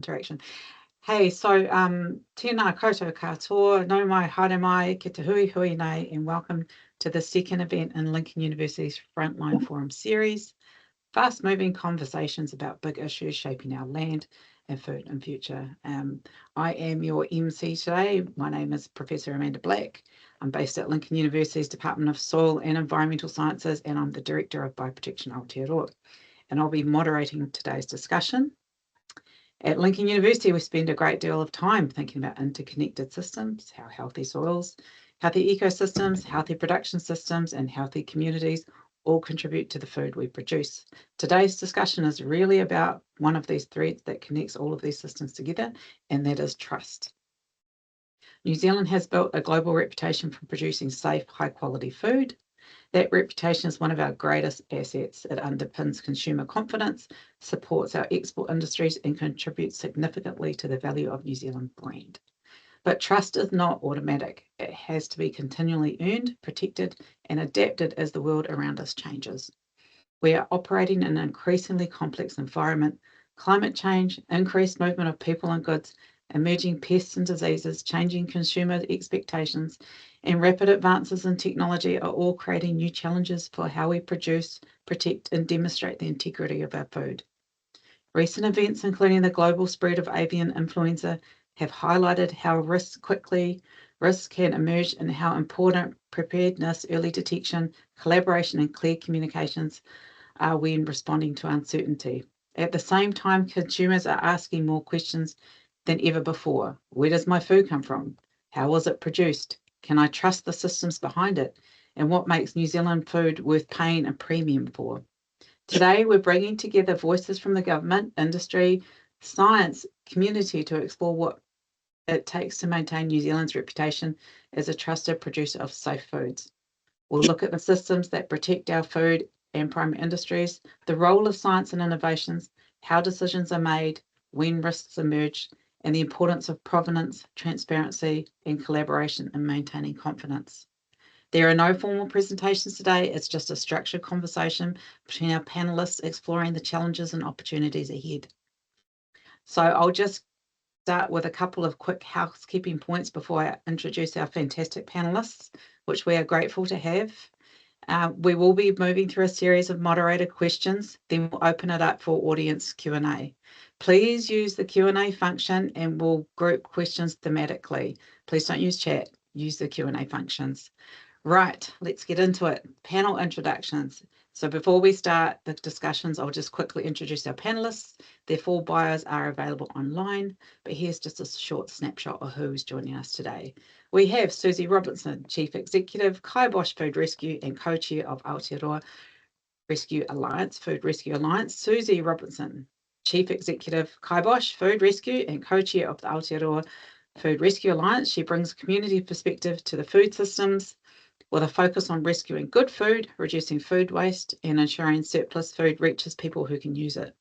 interaction. Hey, so tēnā koutou katoa, nau mai, haere mai, ki te hui hui nei, and welcome to the second event in Lincoln University's Frontline Forum series, fast-moving conversations about big issues shaping our land and food and future. I am your MC today. My name is Professor Amanda Black. I'm based at Lincoln University's Department of Soil and Environmental Sciences, and I'm the Director of Bioprotection Aotearoa. And I'll be moderating today's discussion. At Lincoln University, we spend a great deal of time thinking about interconnected systems, how healthy soils, healthy ecosystems, healthy production systems, and healthy communities all contribute to the food we produce. Today's discussion is really about one of these threads that connects all of these systems together, and that is trust. New Zealand has built a global reputation for producing safe, high-quality food. That reputation is one of our greatest assets. It underpins consumer confidence, supports our export industries, and contributes significantly to the value of New Zealand brand. But trust is not automatic. It has to be continually earned, protected, and adapted as the world around us changes. We are operating in an increasingly complex environment. Climate change, increased movement of people and goods, emerging pests and diseases, changing consumer expectations, and rapid advances in technology are all creating new challenges for how we produce, protect, and demonstrate the integrity of our food. Recent events, including the global spread of avian influenza, have highlighted how risks can emerge and how important preparedness, early detection, collaboration, and clear communications are when responding to uncertainty. At the same time, consumers are asking more questions than ever before. Where does my food come from? How was it produced? Can I trust the systems behind it? And what makes New Zealand food worth paying a premium for? Today, we're bringing together voices from the government, industry, science, community to explore what it takes to maintain New Zealand's reputation as a trusted producer of safe foods. We'll look at the systems that protect our food and primary industries, the role of science and innovations, how decisions are made, when risks emerge, and the importance of provenance, transparency, and collaboration in maintaining confidence. There are no formal presentations today. It's just a structured conversation between our panelists exploring the challenges and opportunities ahead. So I'll just start with a couple of quick housekeeping points before I introduce our fantastic panelists, which we are grateful to have. We will be moving through a series of moderated questions, then we'll open it up for audience Q&A. Please use the Q&A function and we'll group questions thematically. Please don't use chat, use the Q&A functions. Right, let's get into it. Panel introductions. So before we start the discussions, I'll just quickly introduce our panelists. Their full bios are available online, but here's just a short snapshot of who's joining us today. We have Susie Robinson, Chief Executive, Kibosh Food Rescue and Co-Chair of Aotearoa Rescue Alliance, Food Rescue Alliance. Susie Robinson, Chief Executive, Kibosh Food Rescue and Co-Chair of the Aotearoa Food Rescue Alliance. She brings community perspective to the food systems, with a focus on rescuing good food, reducing food waste, and ensuring surplus food reaches people who can use it.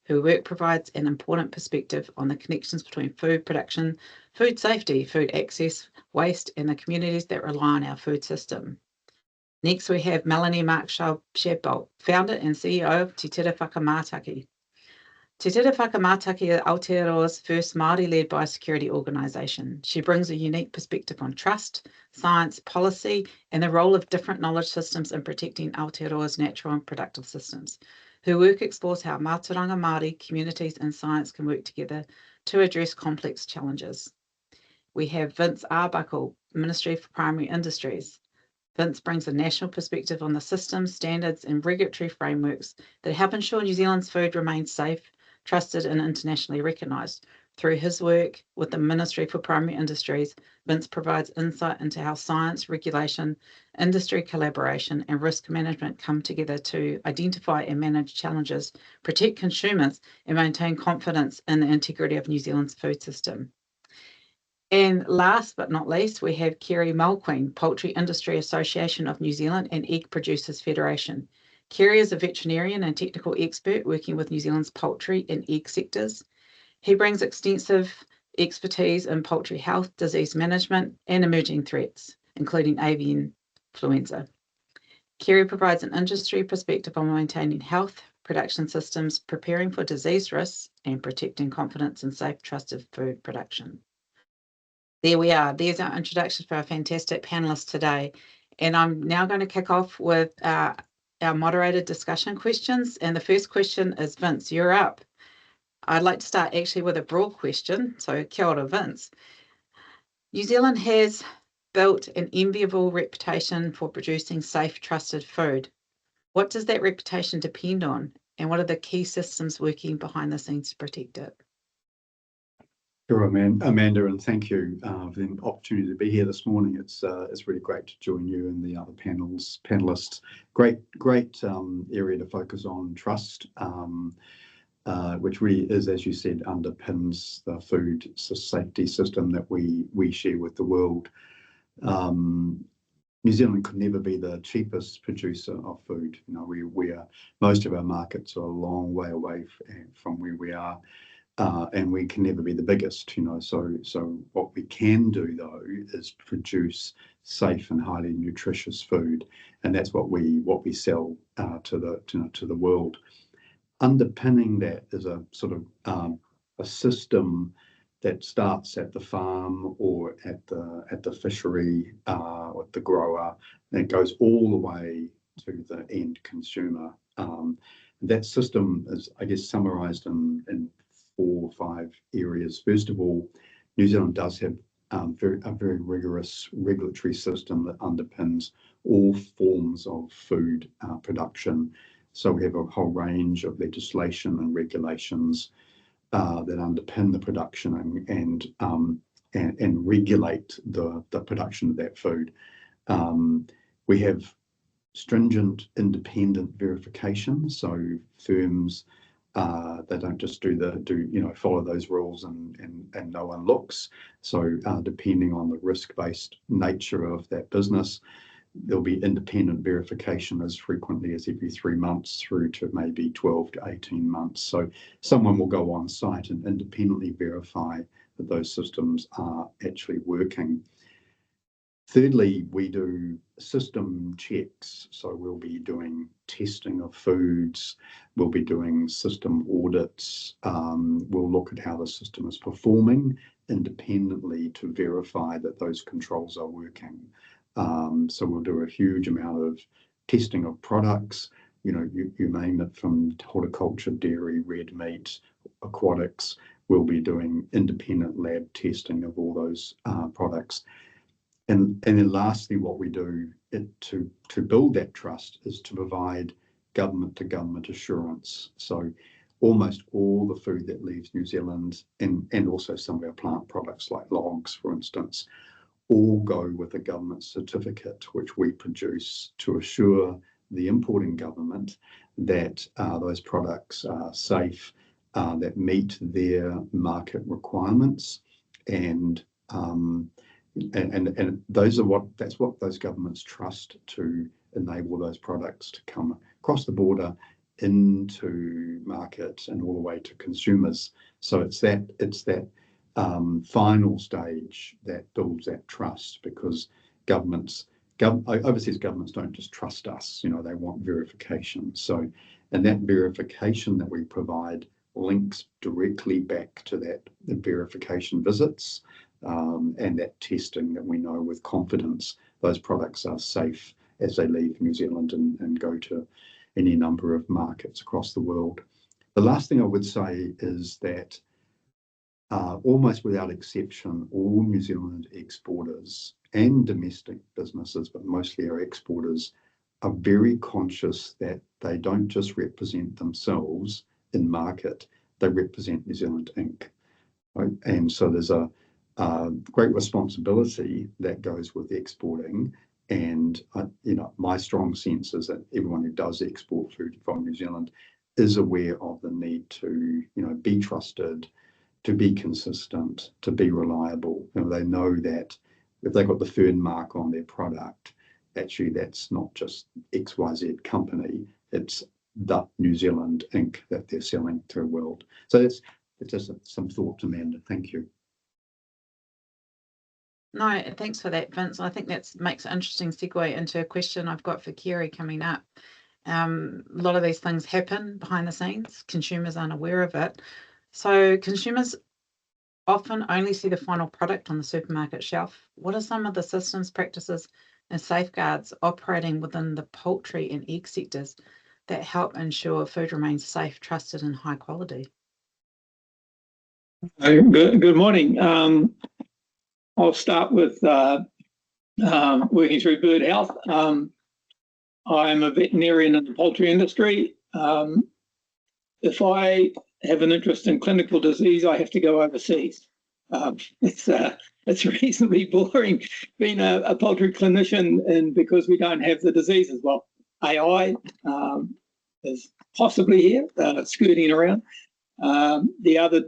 Her work provides an important perspective on the connections between food production, food safety, food access, waste, and the communities that rely on our food system. Next, we have Melanie Mark-Shadbolt, founder and CEO of Te Tere Whakamātaki. Te Tere Whakamātaki is Aotearoa's first Māori-led biosecurity organisation. She brings a unique perspective on trust, science, policy, and the role of different knowledge systems in protecting Aotearoa's natural and productive systems. Her work explores how Mātauranga Māori communities and science can work together to address complex challenges. We have Vince Arbuckle, Ministry for Primary Industries. Vince brings a national perspective on the systems, standards, and regulatory frameworks that help ensure New Zealand's food remains safe, trusted, and internationally recognised. Through his work with the Ministry for Primary Industries, Vince provides insight into how science, regulation, industry collaboration, and risk management come together to identify and manage challenges, protect consumers, and maintain confidence in the integrity of New Zealand's food system. And last but not least, we have Kerry Mulqueen, Poultry Industry Association of New Zealand and Egg Producers Federation. Kerry is a veterinarian and technical expert working with New Zealand's poultry and egg sectors. He brings extensive expertise in poultry health, disease management, and emerging threats, including avian influenza. Kerry provides an industry perspective on maintaining health, production systems, preparing for disease risks, and protecting confidence in safe, trusted food production. There we are. There's our introduction for our fantastic panelists today. And I'm now going to kick off with our moderated discussion questions. And the first question is, Vince, you're up. I'd like to start actually with a broad question. So, kia ora, Vince. New Zealand has built an enviable reputation for producing safe, trusted food. What does that reputation depend on? And what are the key systems working behind the scenes to protect it? Sure, Amanda, and thank you for the opportunity to be here this morning. It's really great to join you and the other panelists. Great area to focus on trust, which really is, as you said, underpins the food safety system that we share with the world. New Zealand could never be the cheapest producer of food. You know, we are, most of our markets are a long way away from where we are. And we can never be the biggest, you know. So what we can do though is produce safe and highly nutritious food, and that's what we sell to the world. Underpinning that is a sort of a system that starts at the farm or at the fishery or at the grower, and it goes all the way to the end consumer. That system is, I guess, summarised in 4 or 5 areas. First of all, New Zealand does have a very rigorous regulatory system that underpins all forms of food production. So we have a whole range of legislation and regulations that underpin the production and regulate the production of that food. We have stringent independent verification, so firms they don't just follow those rules and no one looks. So depending on the risk-based nature of that business, there'll be independent verification as frequently as every 3 months through to maybe 12 to 18 months. So someone will go on site and independently verify that those systems are actually working. Thirdly, we do system checks. So we'll be doing testing of foods, we'll be doing system audits, we'll look at how the system is performing independently to verify that those controls are working. So we'll do a huge amount of testing of products. You know, you name it, from horticulture, dairy, red meat, aquatics. We'll be doing independent lab testing of all those products. And then lastly, what we do to build that trust is to provide government-to-government assurance. So almost all the food that leaves New Zealand, and also some of our plant products like logs, for instance, all go with a government certificate, which we produce to assure the importing government that those products are safe, that meet their market requirements, and that's what those governments trust to enable those products to come across the border into markets and all the way to consumers. So it's that final stage that builds that trust, because overseas governments don't just trust us, you know, they want verification. So, and that verification that we provide links directly back to the verification visits and that testing, that we know with confidence those products are safe as they leave New Zealand and go to any number of markets across the world. The last thing I would say is that almost without exception, all New Zealand exporters and domestic businesses, but mostly our exporters, are very conscious that they don't just represent themselves in market, they represent New Zealand Inc. Right? And so there's a great responsibility that goes with exporting. And you know, my strong sense is that everyone who does export food from New Zealand is aware of the need to, you know, be trusted, to be consistent, to be reliable. You know, they know that if they've got the Fern mark on their product, actually that's not just XYZ company, it's the New Zealand Inc. that they're selling to the world. So it's just some thought, Amanda. Thank you. No, thanks for that, Vince. I think that makes an interesting segue into a question I've got for Kerry coming up. A lot of these things happen behind the scenes. Consumers aren't aware of it. So consumers often only see the final product on the supermarket shelf. What are some of the systems, practices, and safeguards operating within the poultry and egg sectors that help ensure food remains safe, trusted, and high quality? Good morning. I'll start with working through bird health. I'm a veterinarian in the poultry industry. If I have an interest in clinical disease, I have to go overseas. It's reasonably boring being a poultry clinician, and because we don't have the diseases. Well, AI is possibly here, skirting around. The other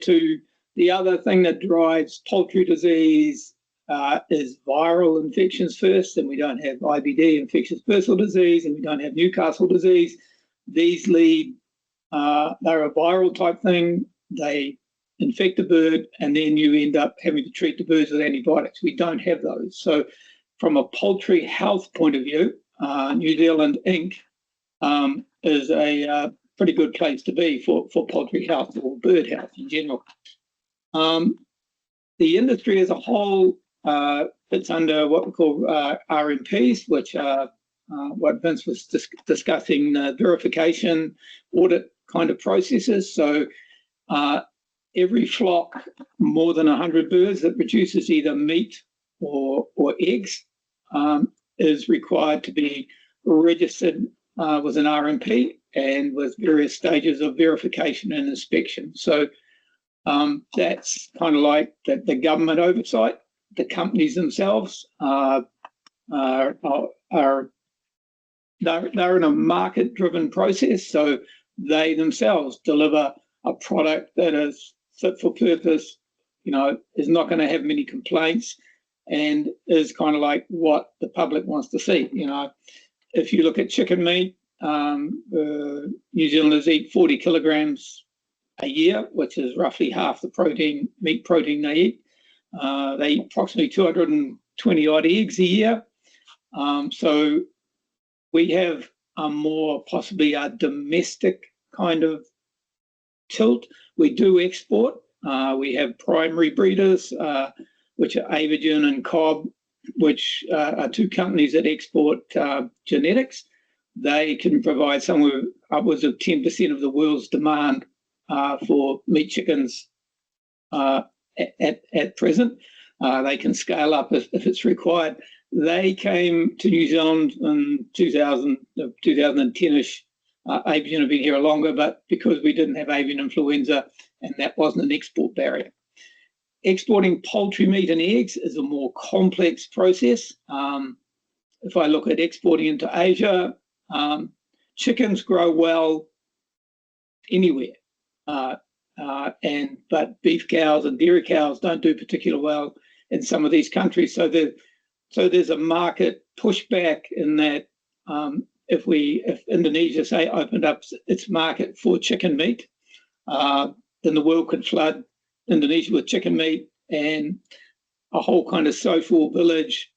thing that drives poultry disease is viral infections first, and we don't have IBD, infectious bursal disease, and we don't have Newcastle disease. These lead, they're a viral type thing. They infect the bird, and then you end up having to treat the birds with antibiotics. We don't have those. So from a poultry health point of view, New Zealand Inc. Is a pretty good place to be for poultry health or bird health in general. The industry as a whole fits under what we call RMPs, which are what Vince was discussing, verification, audit kind of processes. So every flock, more than 100 birds that produces either meat or eggs, is required to be registered with an RMP and with various stages of verification and inspection. So that's kind of like the government oversight. The companies themselves they're in a market-driven process, so they themselves deliver a product that is fit for purpose, is not going to have many complaints, and is kind of like what the public wants to see. If you look at chicken meat, New Zealanders eat 40 kilograms a year, which is roughly half the meat protein they eat. They eat approximately 220 odd eggs a year. So we have possibly a domestic kind of tilt. We do export. We have primary breeders, which are Avian and Cobb, which are two companies that export genetics. They can provide somewhere upwards of 10% of the world's demand for meat chickens at present. They can scale up if it's required. They came to New Zealand in 2010-ish. Avian have been here longer, but because we didn't have avian influenza, and that wasn't an export barrier. Exporting poultry meat and eggs is a more complex process. If I look at exporting into Asia, chickens grow well anywhere, but beef cows and dairy cows don't do particularly well in some of these countries. So there's a market pushback in that if Indonesia, say, opened up its market for chicken meat, then the world could flood Indonesia with chicken meat, and a whole kind of social village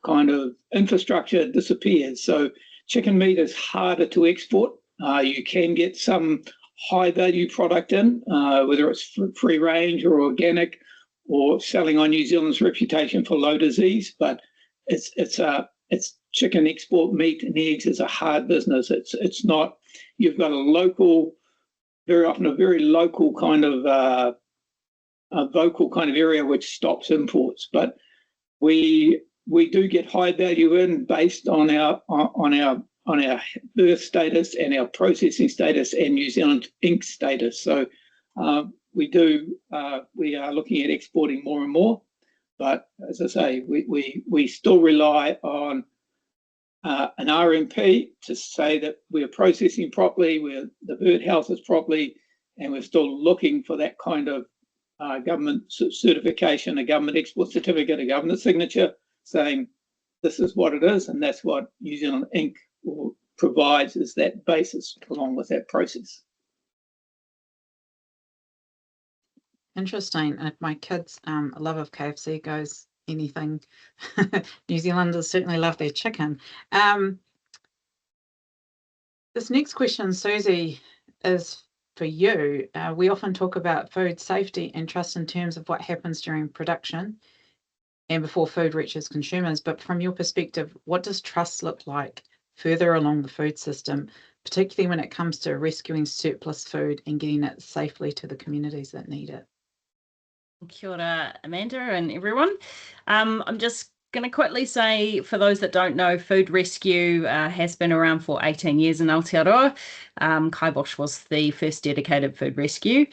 kind of infrastructure disappears. So chicken meat is harder to export. You can get some high value product in, whether it's free range or organic, or selling on New Zealand's reputation for low disease, but it's chicken export meat and eggs is a hard business. It's not. You've got very often a very local kind of a vocal kind of area which stops imports. But we do get high value in based on our birth status and our processing status and New Zealand Inc. status. So we are looking at exporting more and more. But as I say, we still rely on an RMP to say that we're processing properly, the bird health is properly, and we're still looking for that kind of government certification, a government export certificate, a government signature saying this is what it is, and that's what New Zealand Inc. provides as that basis along with that process. Interesting. My kids' love of KFC goes anything. New Zealanders certainly love their chicken. This next question, Susie, is for you. We often talk about food safety and trust in terms of what happens during production and before food reaches consumers. But from your perspective, what does trust look like further along the food system, particularly when it comes to rescuing surplus food and getting it safely to the communities that need it? Kia ora, Amanda and everyone. I'm just going to quickly say, for those that don't know, food rescue has been around for 18 years in Aotearoa. Kaibosh was the first dedicated food rescue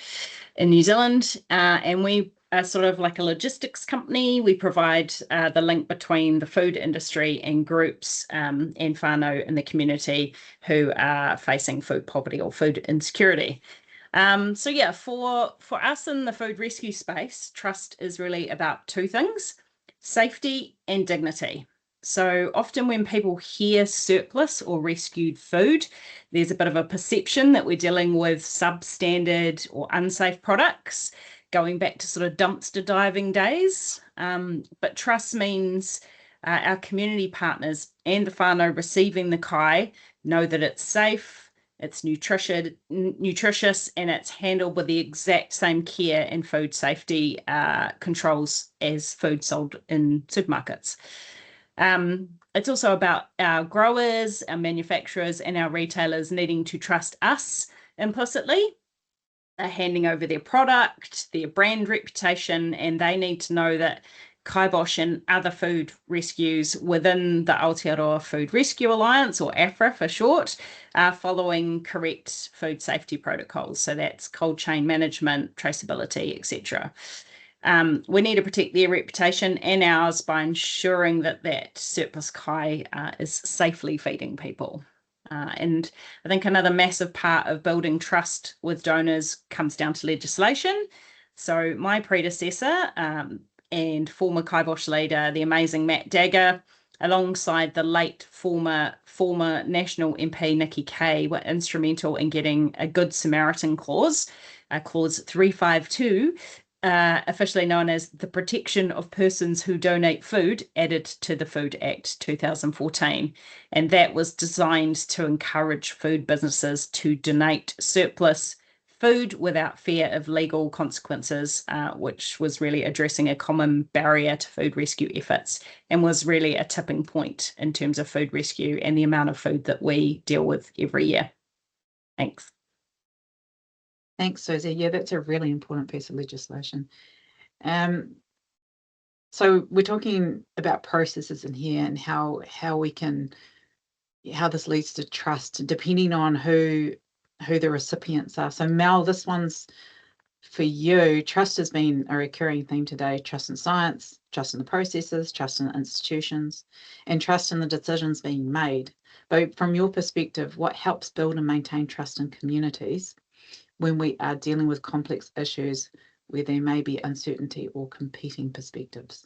in New Zealand, and we are sort of like a logistics company. We provide the link between the food industry and groups and whānau in the community who are facing food poverty or food insecurity. So yeah, for us in the food rescue space, trust is really about two things: safety and dignity. So often when people hear surplus or rescued food, there's a bit of a perception that we're dealing with substandard or unsafe products, going back to sort of dumpster diving days. But trust means our community partners and the whānau receiving the kai know that it's safe, it's nutritious, and it's handled with the exact same care and food safety controls as food sold in supermarkets. It's also about our growers, our manufacturers, and our retailers needing to trust us implicitly. They're handing over their product, their brand reputation, and they need to know that Kaibosh and other food rescues within the Aotearoa Food Rescue Alliance, or AFRA for short, are following correct food safety protocols. So that's cold chain management, traceability, etc. We need to protect their reputation and ours by ensuring that that surplus kai is safely feeding people. And I think another massive part of building trust with donors comes down to legislation. So my predecessor and former Kaibosh leader, the amazing Matt Dagger, alongside the late former National MP Nikki Kay, were instrumental in getting a Good Samaritan clause, clause 352, officially known as the Protection of Persons Who Donate Food, added to the Food Act 2014. And that was designed to encourage food businesses to donate surplus food without fear of legal consequences, which was really addressing a common barrier to food rescue efforts and was really a tipping point in terms of food rescue and the amount of food that we deal with every year. Thanks. Thanks, Susie. Yeah, that's a really important piece of legislation. So we're talking about processes in here and how this leads to trust, depending on who the recipients are. So Mel, this one's for you. Trust has been a recurring theme today: trust in science, trust in the processes, trust in institutions, and trust in the decisions being made. But from your perspective, what helps build and maintain trust in communities when we are dealing with complex issues where there may be uncertainty or competing perspectives?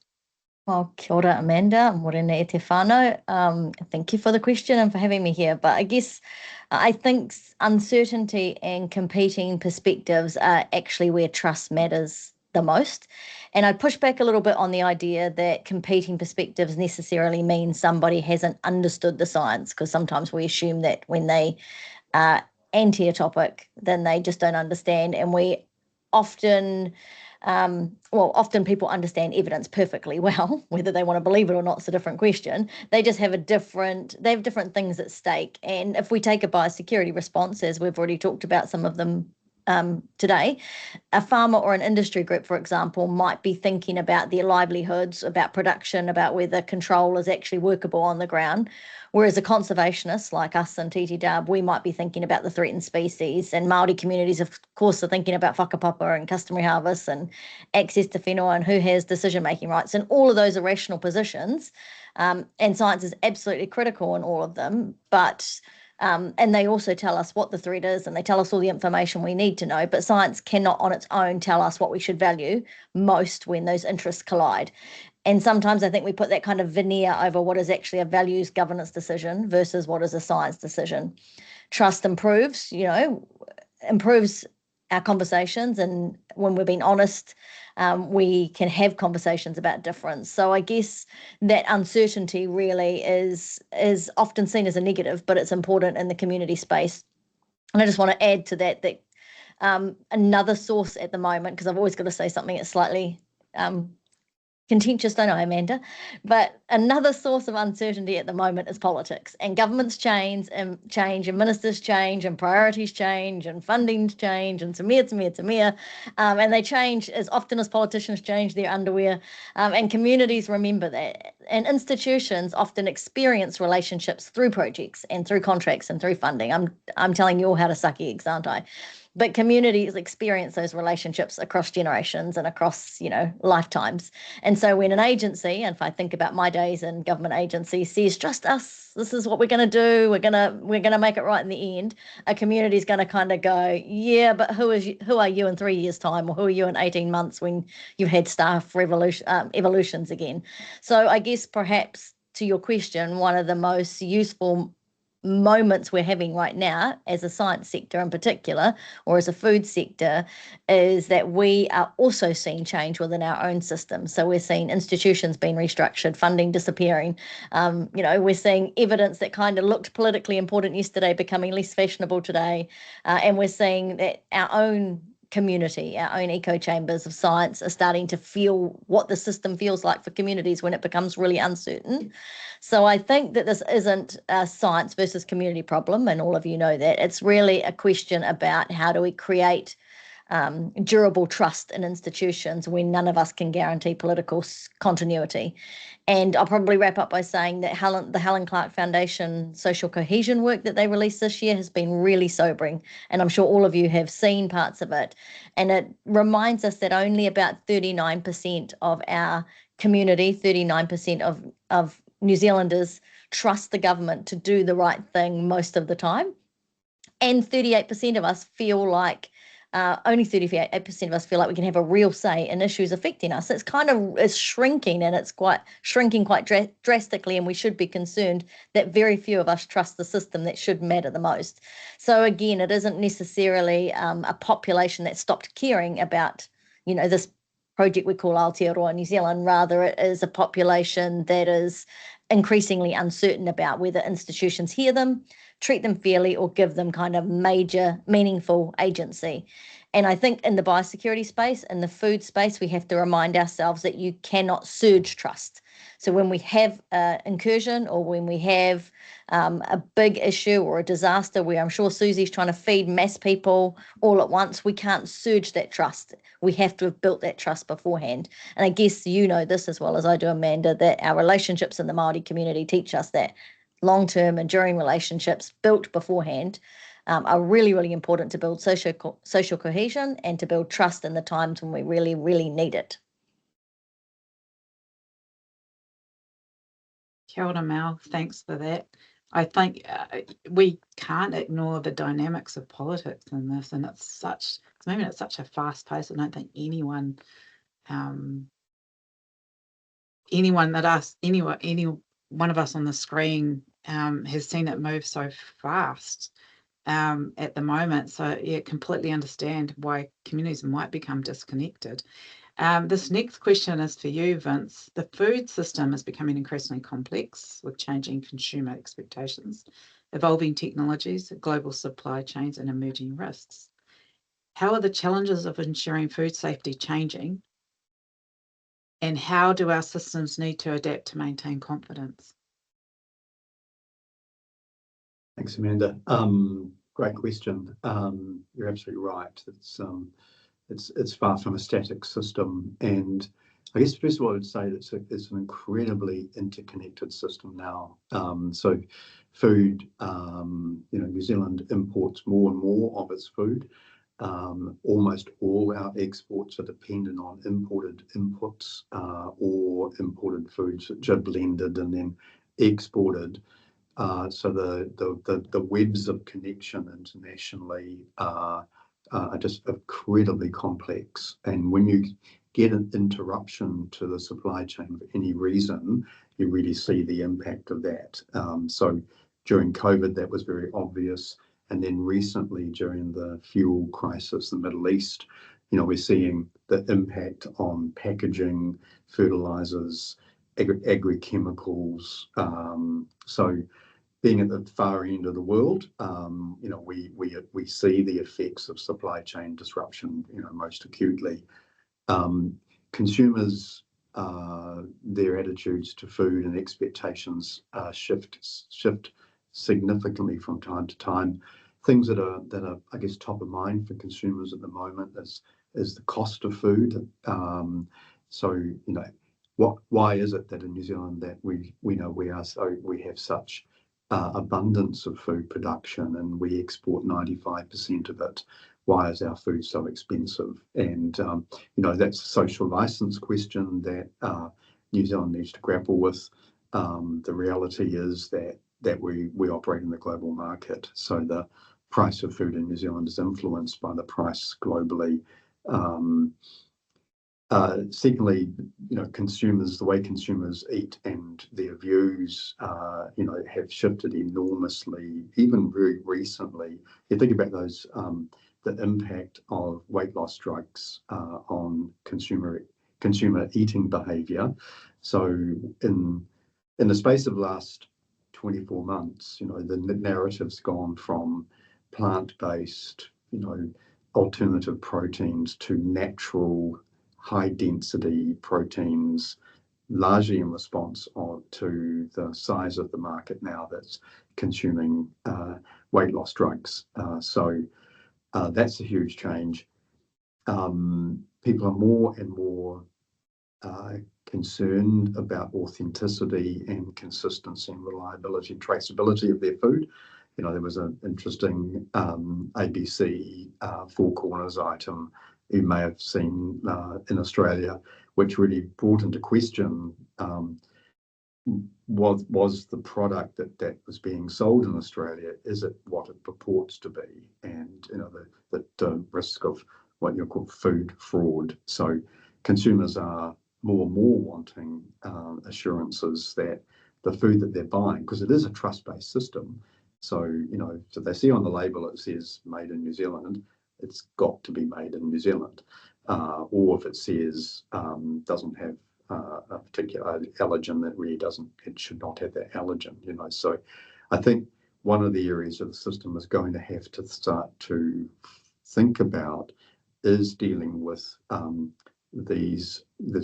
Well, kia ora, Amanda. Morena e te whānau. Thank you for the question and for having me here. But I guess I think uncertainty and competing perspectives are actually where trust matters the most. And I'd push back a little bit on the idea that competing perspectives necessarily mean somebody hasn't understood the science, because sometimes we assume that when they are anti a topic, then they just don't understand. And we often people understand evidence perfectly well. Whether they want to believe it or not is a different question. They just have different things at stake. And if we take a biosecurity response, as we've already talked about some of them today, a farmer or an industry group, for example, might be thinking about their livelihoods, about production, about whether control is actually workable on the ground. Whereas a conservationist like us in TTW, we might be thinking about the threatened species, and Māori communities, of course, are thinking about whakapapa and customary harvests and access to whenua and who has decision-making rights. And all of those are rational positions, and science is absolutely critical in all of them. But and they also tell us what the threat is, and they tell us all the information we need to know. But science cannot on its own tell us what we should value most when those interests collide. And sometimes I think we put that kind of veneer over what is actually a values governance decision versus what is a science decision. Trust improves our conversations, and when we're being honest, we can have conversations about difference. So I guess that uncertainty really is often seen as a negative, but it's important in the community space. And I just want to add to that another source at the moment, because I've always got to say something that's slightly contentious, don't I, Amanda? But another source of uncertainty at the moment is politics, and governments change, and ministers change, and priorities change, and fundings change, and and they change as often as politicians change their underwear, and communities remember that. And institutions often experience relationships through projects and through contracts and through funding. I'm telling you all how to suck eggs, aren't I? But communities experience those relationships across generations and across, lifetimes. And so when an agency, and if I think about my days in government agencies, says, trust us, this is what we're going to do, we're going to make it right in the end, a community is going to kind of go, yeah, but who are you in 3 years' time, or who are you in 18 months when you've had staff evolutions again? So I guess perhaps to your question, one of the most useful moments we're having right now as a science sector in particular, or as a food sector, is that we are also seeing change within our own system. So we're seeing institutions being restructured, funding disappearing. We're seeing evidence that kind of looked politically important yesterday becoming less fashionable today. And we're seeing that our own community, our own echo chambers of science are starting to feel what the system feels like for communities when it becomes really uncertain. So I think that this isn't a science versus community problem, and all of you know that. It's really a question about how do we create durable trust in institutions when none of us can guarantee political continuity. And I'll probably wrap up by saying that the Helen Clark Foundation social cohesion work that they released this year has been really sobering. And I'm sure all of you have seen parts of it. And it reminds us that only about 39% of our community, 39% of New Zealanders trust the government to do the right thing most of the time. And 38% of us feel like only 38% of us feel like we can have a real say in issues affecting us. It's shrinking, and it's shrinking quite drastically, and we should be concerned that very few of us trust the system that should matter the most. So again, it isn't necessarily a population that stopped caring about, this project we call Aotearoa New Zealand. Rather, it is a population that is increasingly uncertain about whether institutions hear them, treat them fairly, or give them kind of major, meaningful agency. And I think in the biosecurity space, in the food space, we have to remind ourselves that you cannot surge trust. So when we have an incursion, or when we have a big issue or a disaster where I'm sure Susie's trying to feed mass people all at once, we can't surge that trust. We have to have built that trust beforehand. And I guess you know this as well as I do, Amanda, that our relationships in the Māori community teach us that long-term, enduring relationships built beforehand are really, really important to build social cohesion and to build trust in the times when we really, really need it. Kia ora, Mel. Thanks for that. I think we can't ignore the dynamics of politics in this, and it's such a fast pace. I don't think any one of us on the screen has seen it move so fast at the moment. So yeah, completely understand why communities might become disconnected. This next question is for you, Vince. The food system is becoming increasingly complex with changing consumer expectations, evolving technologies, global supply chains, and emerging risks. How are the challenges of ensuring food safety changing? And how do our systems need to adapt to maintain confidence? Thanks, Amanda. Great question. You're absolutely right. It's far from a static system, and I guess first of all I would say that it's an incredibly interconnected system now. So food, New Zealand imports more and more of its food. Almost all our exports are dependent on imported inputs or imported foods which are blended and then exported. So the webs of connection internationally are just incredibly complex. And when you get an interruption to the supply chain for any reason, you really see the impact of that. So during COVID, that was very obvious. And then recently, during the fuel crisis, the Middle East, we're seeing the impact on packaging, fertilizers, agrochemicals. So being at the far end of the world, we see the effects of supply chain disruption, most acutely. Consumers, their attitudes to food and expectations shift significantly from time to time. Things that are I guess top of mind for consumers at the moment is the cost of food. Why is it that in New Zealand that we have such abundance of food production and we export 95% of it? Why is our food so expensive? And that's a social license question that New Zealand needs to grapple with. The reality is that we operate in the global market, so the price of food in New Zealand is influenced by the price globally. Secondly, the way consumers eat and their views, have shifted enormously, even very recently. You think about those, the impact of weight loss drugs on consumer eating behaviour. So in the space of the last 24 months, the narrative's gone from plant-based, alternative proteins to natural, high-density proteins, largely in response to the size of the market now that's consuming weight loss drugs. So that's a huge change. People are more and more concerned about authenticity and consistency and reliability and traceability of their food. There was an interesting ABC Four Corners item you may have seen in Australia, which really brought into question was the product that was being sold in Australia, is it what it purports to be? And the risk of what you call food fraud. So consumers are more and more wanting assurances that the food that they're buying, because it is a trust-based system. So, so they see on the label it says made in New Zealand, it's got to be made in New Zealand. Or if it says doesn't have a particular allergen, that really it should not have that allergen, So I think one of the areas of the system is going to have to start to think about is dealing with these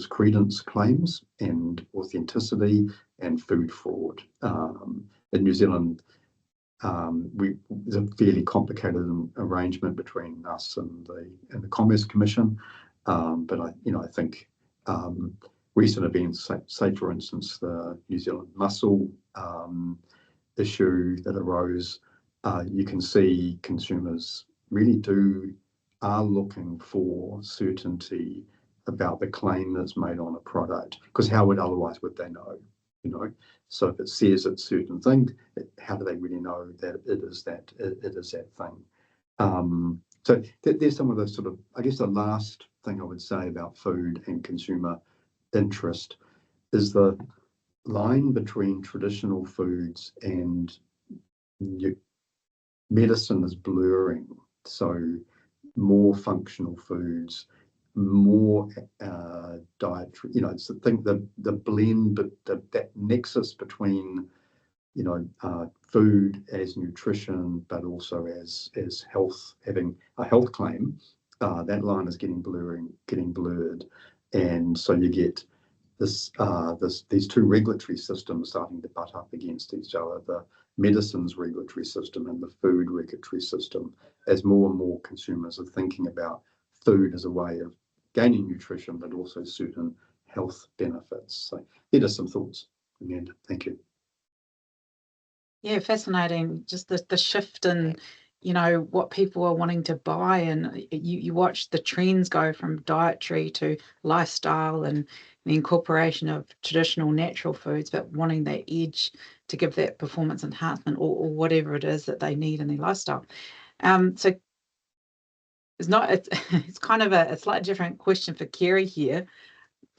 credence claims and authenticity and food fraud. In New Zealand, there's a fairly complicated arrangement between us and the Commerce Commission, but I think recent events, say for instance the New Zealand mussel issue that arose, you can see consumers really are looking for certainty about the claim that's made on a product, because how otherwise would they know? So if it says it's certain thing, how do they really know that it is that thing? So there's some of the sort of, I guess the last thing I would say about food and consumer interest is the line between traditional foods and medicine is blurring. So more functional foods, more dietary, so I think the blend, but that nexus between, food as nutrition, but also as health, having a health claim, that line is getting blurred. And so you get these two regulatory systems starting to butt up against each other, the medicines regulatory system and the food regulatory system, as more and more consumers are thinking about food as a way of gaining nutrition, but also certain health benefits. So there are some thoughts, Amanda. Thank you. Yeah, fascinating. Just the shift in, what people are wanting to buy, and you watch the trends go from dietary to lifestyle and the incorporation of traditional natural foods, but wanting that edge to give that performance enhancement or whatever it is that they need in their lifestyle. So it's kind of a slightly different question for Kerry here.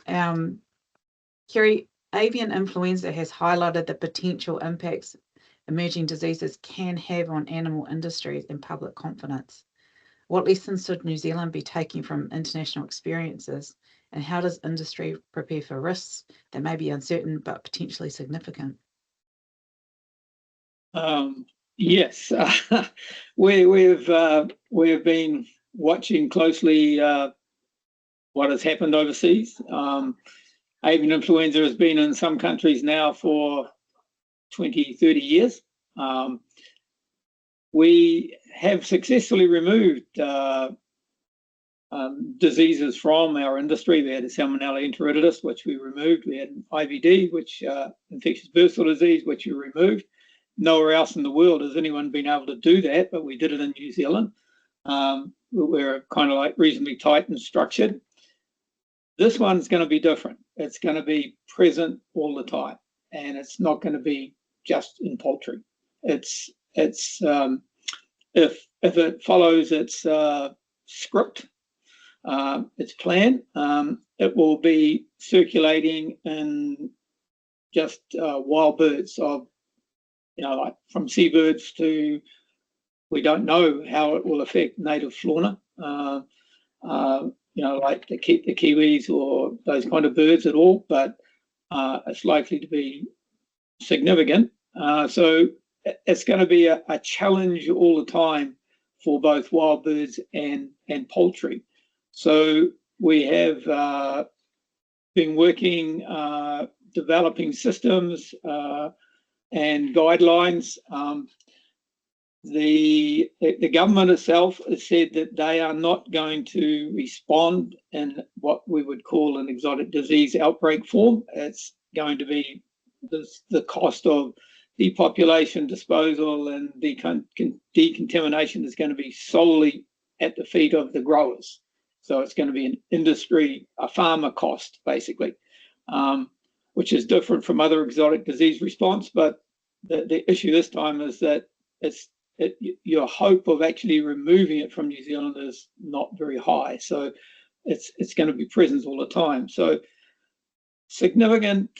Kerry, avian influenza has highlighted the potential impacts emerging diseases can have on animal industries and public confidence? What lessons should New Zealand be taking from international experiences, and how does industry prepare for risks that may be uncertain but potentially significant? Yes, we've been watching closely what has happened overseas. Avian influenza has been in some countries now for 20, 30 years. We have successfully removed diseases from our industry. We had a Salmonella enteritis, which we removed. We had an IBD, which infectious bursal disease, which we removed. Nowhere else in the world has anyone been able to do that, but we did it in New Zealand. We're kind of like reasonably tight and structured. This one's going to be different. It's going to be present all the time, and it's not going to be just in poultry. If it follows its script, its plan, it will be circulating in just wild birds of, like from seabirds to, we don't know how it will affect native fauna. Like the kiwis or those kind of birds at all, but it's likely to be significant. So it's going to be a challenge all the time for both wild birds and poultry. So we have been working, developing systems and guidelines. The government itself has said that they are not going to respond in what we would call an exotic disease outbreak form. It's going to be the cost of depopulation, disposal, and decontamination is going to be solely at the feet of the growers. So it's going to be an industry, a farmer cost, basically, which is different from other exotic disease response. But the issue this time is that your hope of actually removing it from New Zealand is not very high. So it's going to be present all the time. So significant,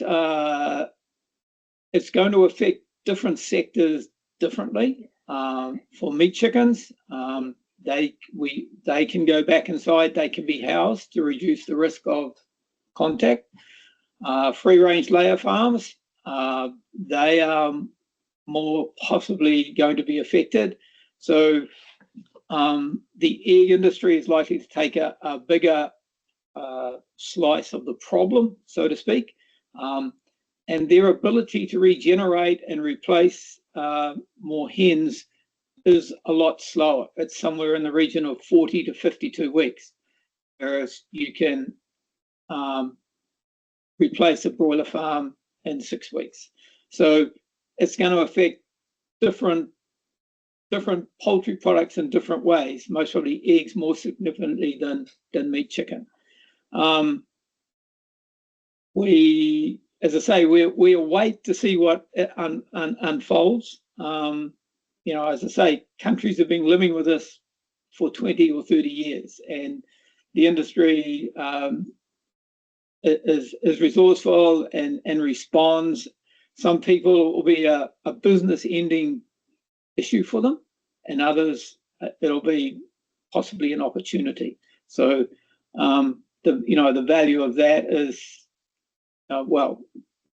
it's going to affect different sectors differently. For meat chickens, they can go back inside, they can be housed to reduce the risk of contact. Free range layer farms, they are more possibly going to be affected. So the egg industry is likely to take a bigger slice of the problem, so to speak, and their ability to regenerate and replace more hens is a lot slower. It's somewhere in the region of 40 to 52 weeks, whereas you can replace a broiler farm in 6 weeks. So it's going to affect different poultry products in different ways, most probably eggs more significantly than meat chicken. As I say, we await to see what unfolds. As I say, countries have been living with this for 20 or 30 years, and the industry is resourceful and responds. Some people it will be a business-ending issue for them, and others it'll be possibly an opportunity. So the value of that is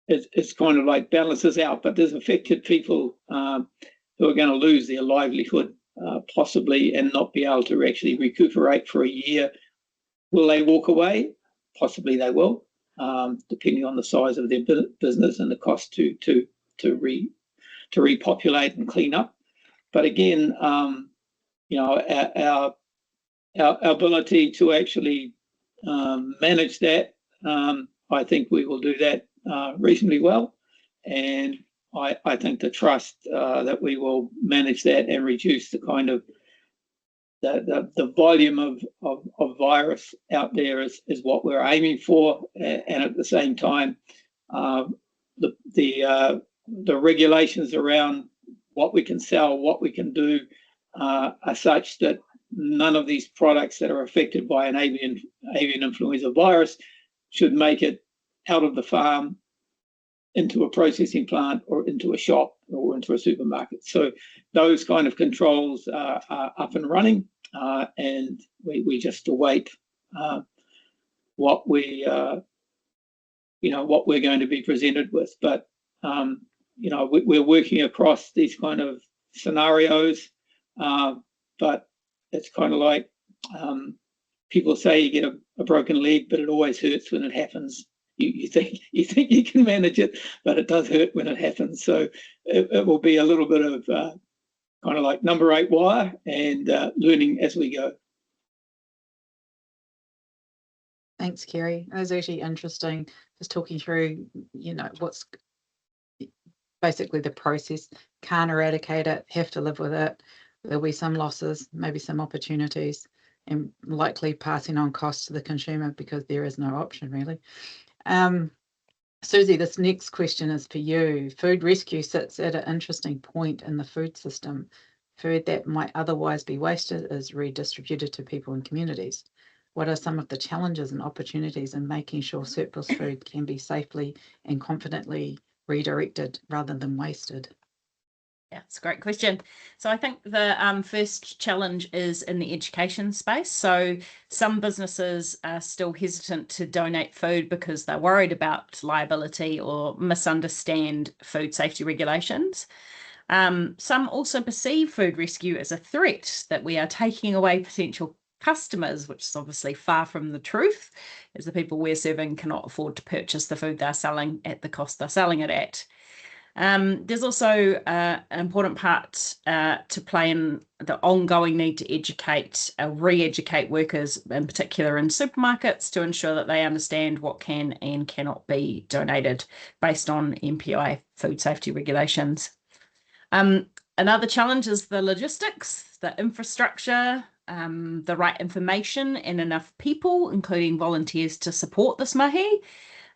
it's kind of like balances out, but there's affected people who are going to lose their livelihood possibly and not be able to actually recuperate for a year. Will they walk away? Possibly they will, depending on the size of their business and the cost to repopulate and clean up. But again, our ability to actually manage that, I think we will do that reasonably well, and I think the trust that we will manage that and reduce the kind of the volume of virus out there is what we're aiming for, and at the same time, the regulations around what we can sell, what we can do, are such that none of these products that are affected by an avian influenza virus should make it out of the farm into a processing plant or into a shop or into a supermarket. So those kind of controls are up and running, and we just await what we're going to be presented with. But we're working across these kind of scenarios, but it's kind of like people say you get a broken leg, but it always hurts when it happens. You think you can manage it, but it does hurt when it happens. So it will be a little bit of kind of like number 8 wire and learning as we go. Thanks, Kerry. That was actually interesting, just talking through, what's basically the process. Can't eradicate it, have to live with it. There'll be some losses, maybe some opportunities, and likely passing on costs to the consumer because there is no option really. Susie, this next question is for you. Food rescue sits at an interesting point in the food system. Food that might otherwise be wasted is redistributed to people and communities. What are some of the challenges and opportunities in making sure surplus food can be safely and confidently redirected rather than wasted? Yeah, it's a great question. So I think the first challenge is in the education space. So some businesses are still hesitant to donate food because they're worried about liability or misunderstand food safety regulations. Some also perceive food rescue as a threat, that we are taking away potential customers, which is obviously far from the truth, as the people we're serving cannot afford to purchase the food they're selling at the cost they're selling it at. There's also an important part to play in the ongoing need to educate, re-educate workers, in particular in supermarkets, to ensure that they understand what can and cannot be donated based on MPI food safety regulations. Another challenge is the logistics, the infrastructure, the right information and enough people, including volunteers, to support this mahi.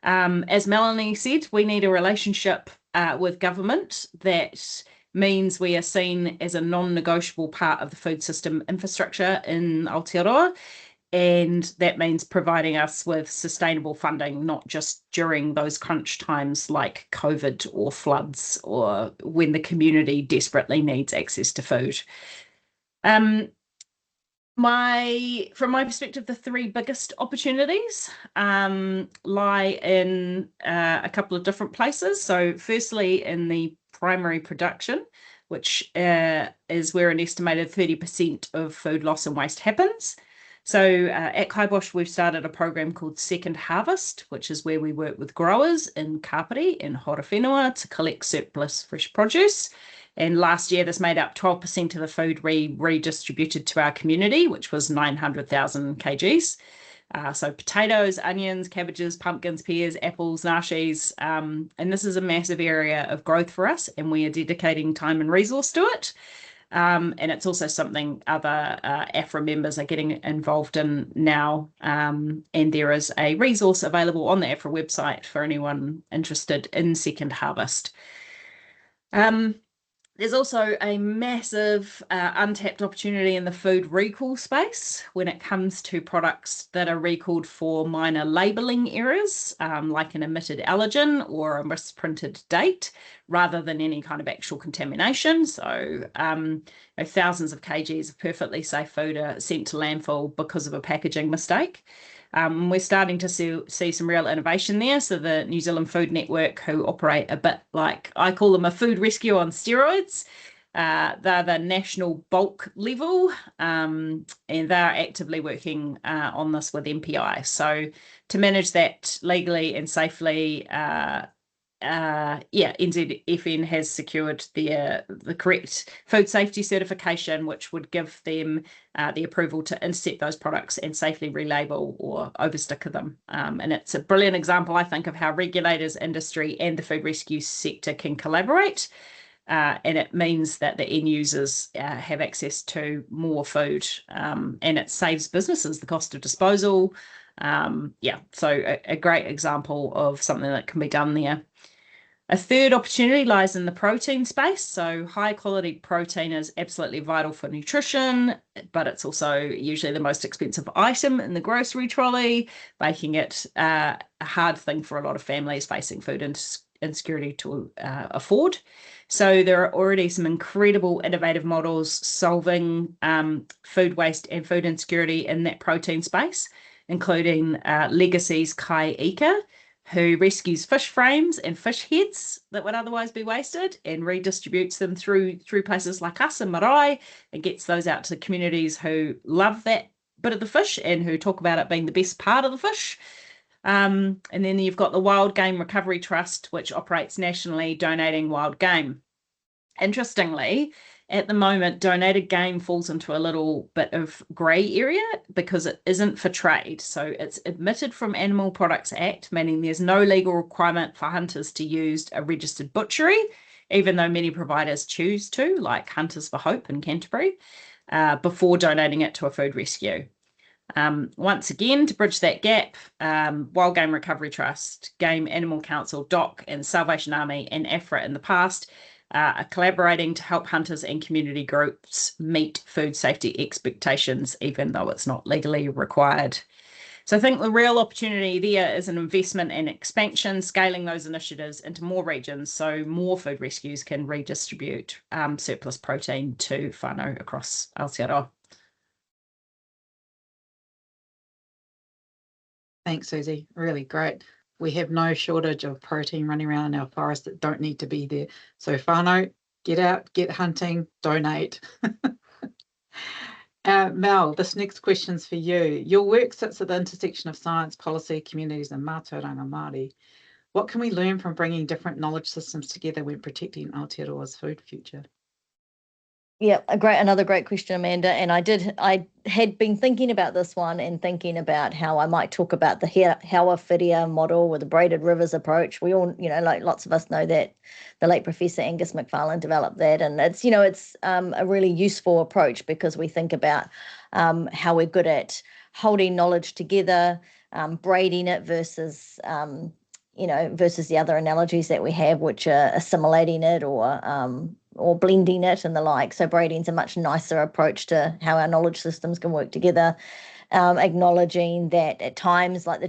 As Melanie said, we need a relationship with government that means we are seen as a non-negotiable part of the food system infrastructure in Aotearoa, and that means providing us with sustainable funding, not just during those crunch times like COVID or floods, or when the community desperately needs access to food. From my perspective, the 3 biggest opportunities lie in a couple of different places. So firstly, in the primary production, which is where an estimated 30% of food loss and waste happens. So at Kaibosh, we've started a program called Second Harvest, which is where we work with growers in Kapiti and Horowhenua to collect surplus fresh produce. And last year, this made up 12% of the food we redistributed to our community, which was 900,000 kgs. So potatoes, onions, cabbages, pumpkins, pears, apples, nashis. And this is a massive area of growth for us, and we are dedicating time and resource to it. And it's also something other AFRA members are getting involved in now. And there is a resource available on the AFRA website for anyone interested in Second Harvest. There's also a massive untapped opportunity in the food recall space when it comes to products that are recalled for minor labelling errors, like an omitted allergen or a misprinted date, rather than any kind of actual contamination. So thousands of kgs of perfectly safe food are sent to landfill because of a packaging mistake. We're starting to see some real innovation there. So the New Zealand Food Network, who operate a bit like, I call them a food rescue on steroids, they're the national bulk level, and they're actively working on this with MPI. So to manage that legally and safely, NZFN has secured the correct food safety certification, which would give them the approval to intercept those products and safely relabel or oversticker them. And it's a brilliant example, I think, of how regulators, industry, and the food rescue sector can collaborate. And it means that the end users have access to more food, and it saves businesses the cost of disposal. So a great example of something that can be done there. A third opportunity lies in the protein space. So high quality protein is absolutely vital for nutrition, but it's also usually the most expensive item in the grocery trolley, making it a hard thing for a lot of families facing food insecurity to afford. So there are already some incredible innovative models solving food waste and food insecurity in that protein space, including Legacy's Kai Ika, who rescues fish frames and fish heads that would otherwise be wasted and redistributes them through places like us in Marae, and gets those out to communities who love that bit of the fish and who talk about it being the best part of the fish. And then you've got the Wild Game Recovery Trust, which operates nationally, donating wild game. Interestingly, at the moment, donated game falls into a little bit of grey area because it isn't for trade. So it's admitted from Animal Products Act, meaning there's no legal requirement for hunters to use a registered butchery, even though many providers choose to, like Hunters for Hope in Canterbury, before donating it to a food rescue. Once again, to bridge that gap, Wild Game Recovery Trust, Game Animal Council, DOC, and Salvation Army and AFRA in the past are collaborating to help hunters and community groups meet food safety expectations, even though it's not legally required. So I think the real opportunity there is an investment and expansion, scaling those initiatives into more regions so more food rescues can redistribute surplus protein to whānau across Aotearoa. Thanks, Susie. Really great. We have no shortage of protein running around in our forests that don't need to be there. So whānau, get out, get hunting, donate. Mel, this next question's for you. Your work sits at the intersection of science, policy, communities, and mātauranga Māori. What can we learn from bringing different knowledge systems together when protecting Aotearoa's food future? Yeah, another great question, Amanda. And I had been thinking about this one and thinking about how I might talk about the Hawa Whiria model with the braided rivers approach. We all, like lots of us know that the late Professor Angus MacFarlane developed that. And it's, it's a really useful approach because we think about how we're good at holding knowledge together, braiding it versus versus the other analogies that we have, which are assimilating it or blending it and the like. So braiding's a much nicer approach to how our knowledge systems can work together, acknowledging that at times, like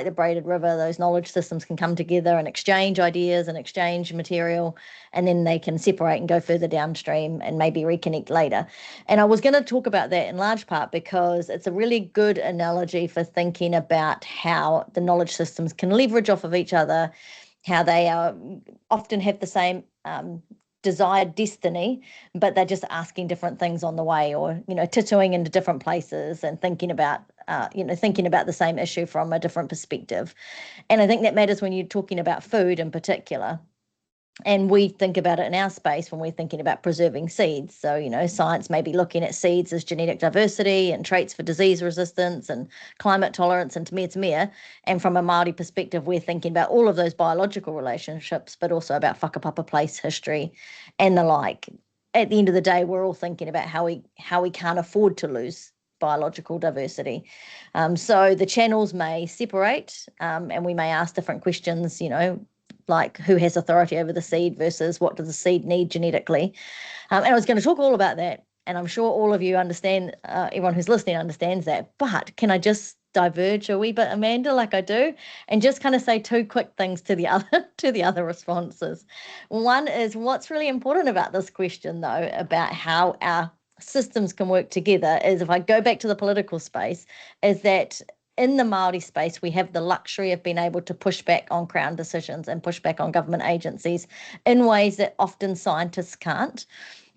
the braided river, those knowledge systems can come together and exchange ideas and exchange material, and then they can separate and go further downstream and maybe reconnect later. And I was going to talk about that in large part because it's a really good analogy for thinking about how the knowledge systems can leverage off of each other, how they often have the same desired destiny, but they're just asking different things on the way, or tattooing into different places and thinking about the same issue from a different perspective. And I think that matters when you're talking about food in particular. And we think about it in our space when we're thinking about preserving seeds. So, science may be looking at seeds as genetic diversity and traits for disease resistance and climate tolerance and te mea. And from a Māori perspective, we're thinking about all of those biological relationships, but also about whakapapa place history and the like. At the end of the day, we're all thinking about how we can't afford to lose biological diversity. So the channels may separate and we may ask different questions, like who has authority over the seed versus what does the seed need genetically. And I was going to talk all about that. And I'm sure all of you understand, everyone who's listening understands that. But can I just diverge a wee bit, Amanda, like I do, and just kind of say two quick things to the other responses. One is what's really important about this question, though, about how our systems can work together is, if I go back to the political space, is that in the Māori space, we have the luxury of being able to push back on Crown decisions and push back on government agencies in ways that often scientists can't.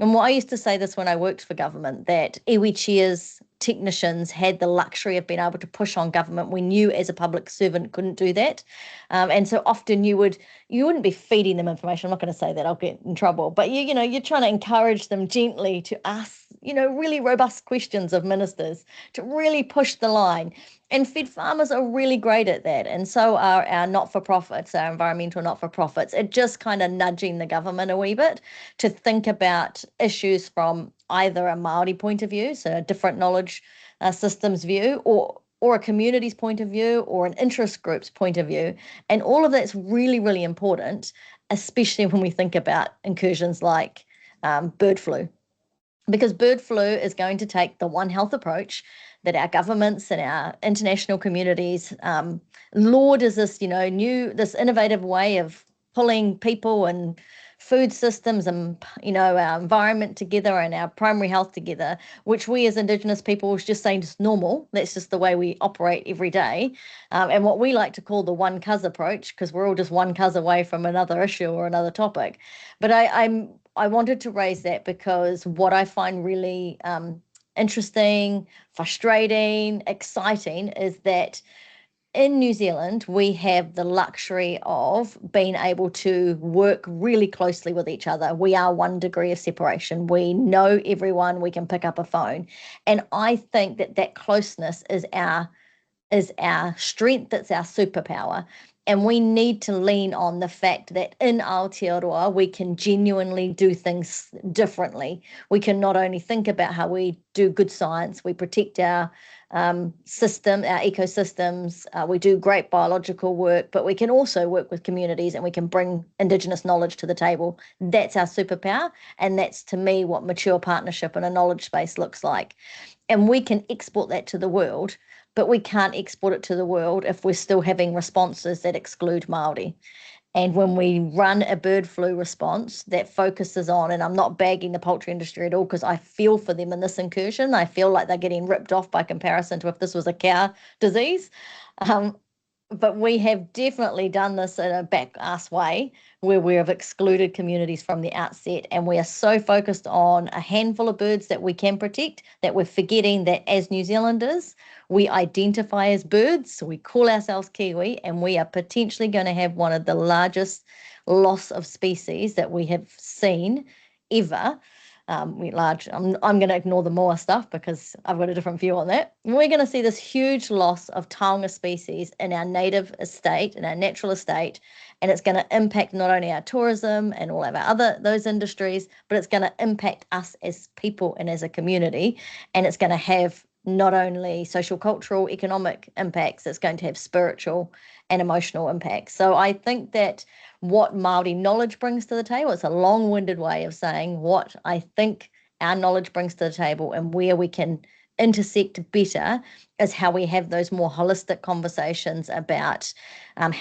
And I used to say this when I worked for government, that iwi chairs, technicians had the luxury of being able to push on government when you as a public servant couldn't do that. And so often you wouldn't be feeding them information. I'm not going to say that, I'll get in trouble, but you're trying to encourage them gently to ask, really robust questions of ministers, to really push the line. And Fed farmers are really great at that. And so are our not-for-profits, our environmental not-for-profits. It just kind of nudging the government a wee bit to think about issues from either a Māori point of view, so a different knowledge systems view, or a community's point of view, or an interest group's point of view. And all of that's really, really important, especially when we think about incursions like bird flu. Because bird flu is going to take the One Health approach that our governments and our international communities laud as this, this innovative way of pulling people and food systems and, you know, our environment together and our primary health together, which we as Indigenous people was just saying is normal. That's just the way we operate every day. And what we like to call the one cuz approach, because we're all just one cuz away from another issue or another topic. But I wanted to raise that because what I find really interesting, frustrating, exciting is that in New Zealand, we have the luxury of being able to work really closely with each other. We are 1 degree of separation. We know everyone. We can pick up a phone. And I think that that closeness is our strength, it's our superpower. And we need to lean on the fact that in Aotearoa, we can genuinely do things differently. We can not only think about how we do good science, we protect our system, our ecosystems, we do great biological work, but we can also work with communities and we can bring Indigenous knowledge to the table. That's our superpower. And that's, to me, what mature partnership in a knowledge space looks like. And we can export that to the world, but we can't export it to the world if we're still having responses that exclude Māori. And when we run a bird flu response that focuses on, and I'm not bagging the poultry industry at all because I feel for them in this incursion, I feel like they're getting ripped off by comparison to if this was a cow disease. But we have definitely done this in a back-ass way where we have excluded communities from the outset, and we are so focused on a handful of birds that we can protect that we're forgetting that as New Zealanders, we identify as birds, so we call ourselves Kiwi, and we are potentially going to have one of the largest loss of species that we have seen ever. I'm going to ignore the moa stuff because I've got a different view on that. We're going to see this huge loss of taonga species in our native estate, in our natural estate, and it's going to impact not only our tourism and all of our those industries, but it's going to impact us as people and as a community, and it's going to have not only social, cultural, economic impacts, it's going to have spiritual and emotional impacts. So I think that what Māori knowledge brings to the table, it's a long-winded way of saying what I think our knowledge brings to the table and where we can intersect better is how we have those more holistic conversations about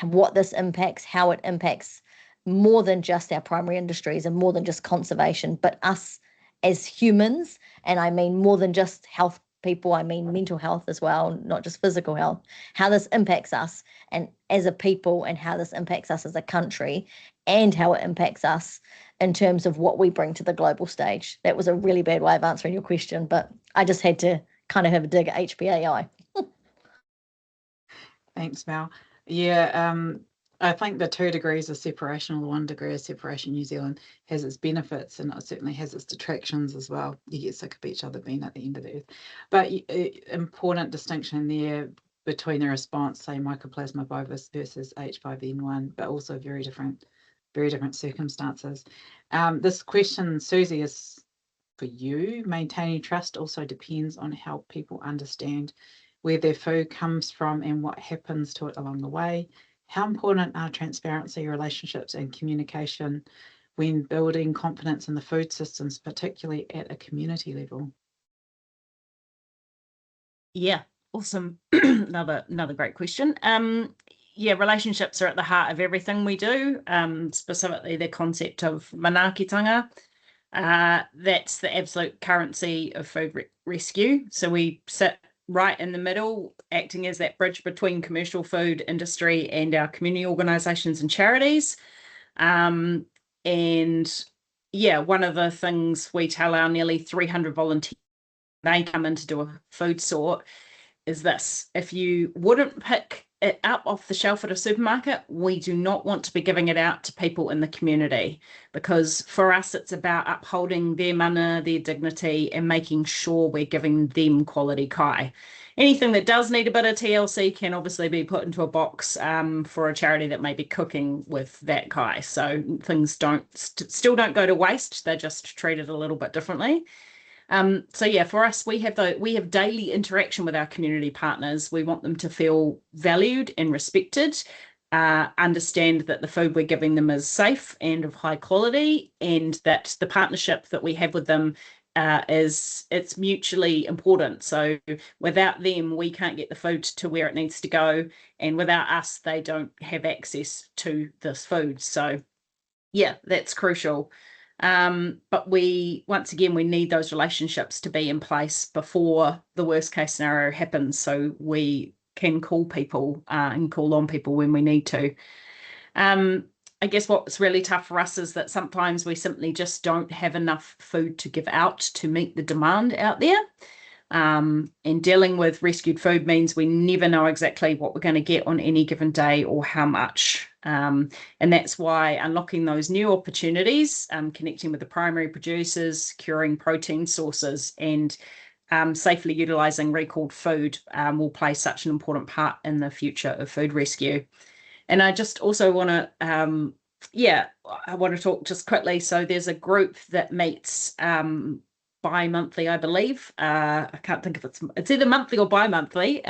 what this impacts, how it impacts more than just our primary industries and more than just conservation, but us as humans. And I mean more than just health people, I mean mental health as well, not just physical health, how this impacts us and as a people and how this impacts us as a country and how it impacts us in terms of what we bring to the global stage. That was a really bad way of answering your question, but I just had to kind of have a dig at HPAI. Thanks, Mel. Yeah, I think the 2 degrees of separation or the 1 degree of separation New Zealand has its benefits and it certainly has its detractions as well. You get sick of each other being at the end of the earth. But important distinction there between the response, say Mycoplasma bovis versus H5N1, but also very different circumstances. This question, Susie, is for you. Maintaining trust also depends on how people understand where their food comes from and what happens to it along the way. How important are transparency, relationships, and communication when building confidence in the food systems, particularly at a community level? Yeah, awesome. Another great question. Yeah, relationships are at the heart of everything we do, specifically the concept of manaakitanga. That's the absolute currency of food rescue. So we sit right in the middle, acting as that bridge between commercial food industry and our community organisations and charities. And yeah, one of the things we tell our nearly 300 volunteers when they come in to do a food sort is this: if you wouldn't pick it up off the shelf at a supermarket, we do not want to be giving it out to people in the community, because for us it's about upholding their mana, their dignity, and making sure we're giving them quality kai. Anything that does need a bit of TLC can obviously be put into a box for a charity that may be cooking with that kai. So things still don't go to waste, they're just treated a little bit differently. So yeah, for us, we have daily interaction with our community partners. We want them to feel valued and respected, understand that the food we're giving them is safe and of high quality, and that the partnership that we have with them it's mutually important. So without them, we can't get the food to where it needs to go, and without us, they don't have access to this food. So yeah, that's crucial. But once again, we need those relationships to be in place before the worst case scenario happens, so we can call people and call on people when we need to. I guess what's really tough for us is that sometimes we simply just don't have enough food to give out to meet the demand out there. And dealing with rescued food means we never know exactly what we're going to get on any given day or how much. And that's why unlocking those new opportunities, connecting with the primary producers, securing protein sources, and safely utilising recalled food will play such an important part in the future of food rescue. And I just also want to, I want to talk just quickly. So there's a group that meets bi-monthly, I believe. I can't think if it's either monthly or bi-monthly.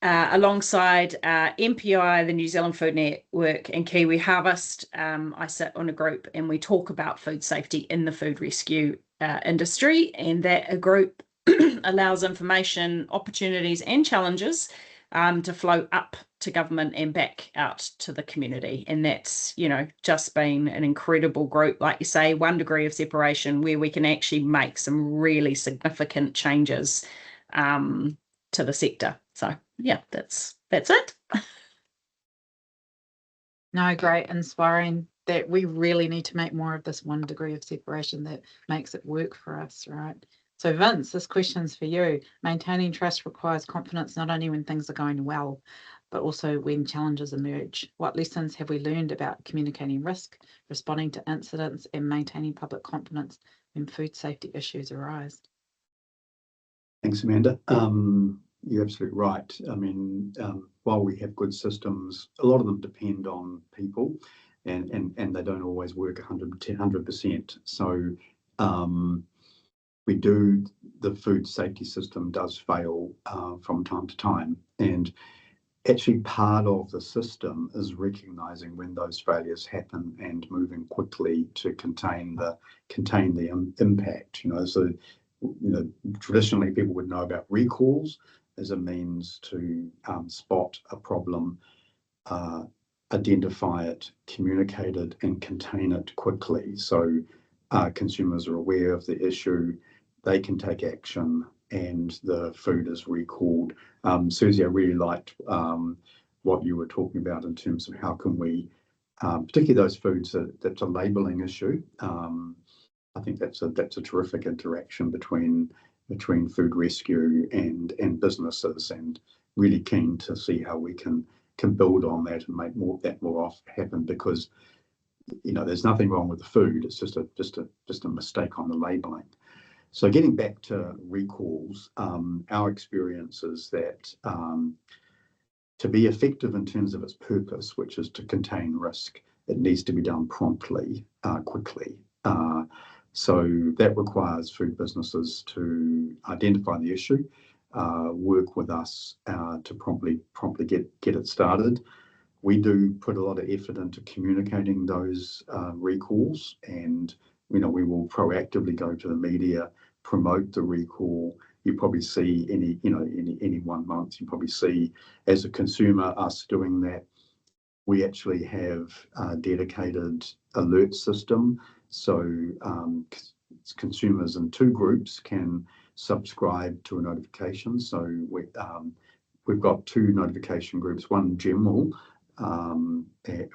Alongside MPI, the New Zealand Food Network, and Kiwi Harvest, I sit on a group and we talk about food safety in the food rescue industry, and that a group allows information, opportunities and challenges to flow up to government and back out to the community. And that's, just been an incredible group, like you say, 1 degree of separation, where we can actually make some really significant changes to the sector. So yeah, that's it. No, great, inspiring. That we really need to make more of this 1 degree of separation that makes it work for us, right? So Vince, this question's for you. Maintaining trust requires confidence not only when things are going well, but also when challenges emerge. What lessons have we learned about communicating risk, responding to incidents, and maintaining public confidence when food safety issues arise? Thanks, Amanda. You're absolutely right. I mean, while we have good systems, a lot of them depend on people, and they don't always work 100%. So the food safety system does fail from time to time, and actually part of the system is recognizing when those failures happen and moving quickly to contain the impact. So traditionally people would know about recalls as a means to spot a problem, identify it, communicate it, and contain it quickly. So consumers are aware of the issue, they can take action, and the food is recalled. Susie, I really liked what you were talking about in terms of how can we, particularly those foods that's a labelling issue. I think that's a terrific interaction between food rescue and businesses, and really keen to see how we can build on that and make more happen, because there's nothing wrong with the food. It's just a mistake on the labelling. So getting back to recalls, our experience is that to be effective in terms of its purpose, which is to contain risk, it needs to be done promptly, quickly. So that requires food businesses to identify the issue, work with us to promptly get it started. We do put a lot of effort into communicating those recalls, and we will proactively go to the media, promote the recall. You probably see any 1 month, you probably see as a consumer us doing that. We actually have a dedicated alert system. So consumers in 2 groups can subscribe to a notification. So we've got 2 notification groups, one general,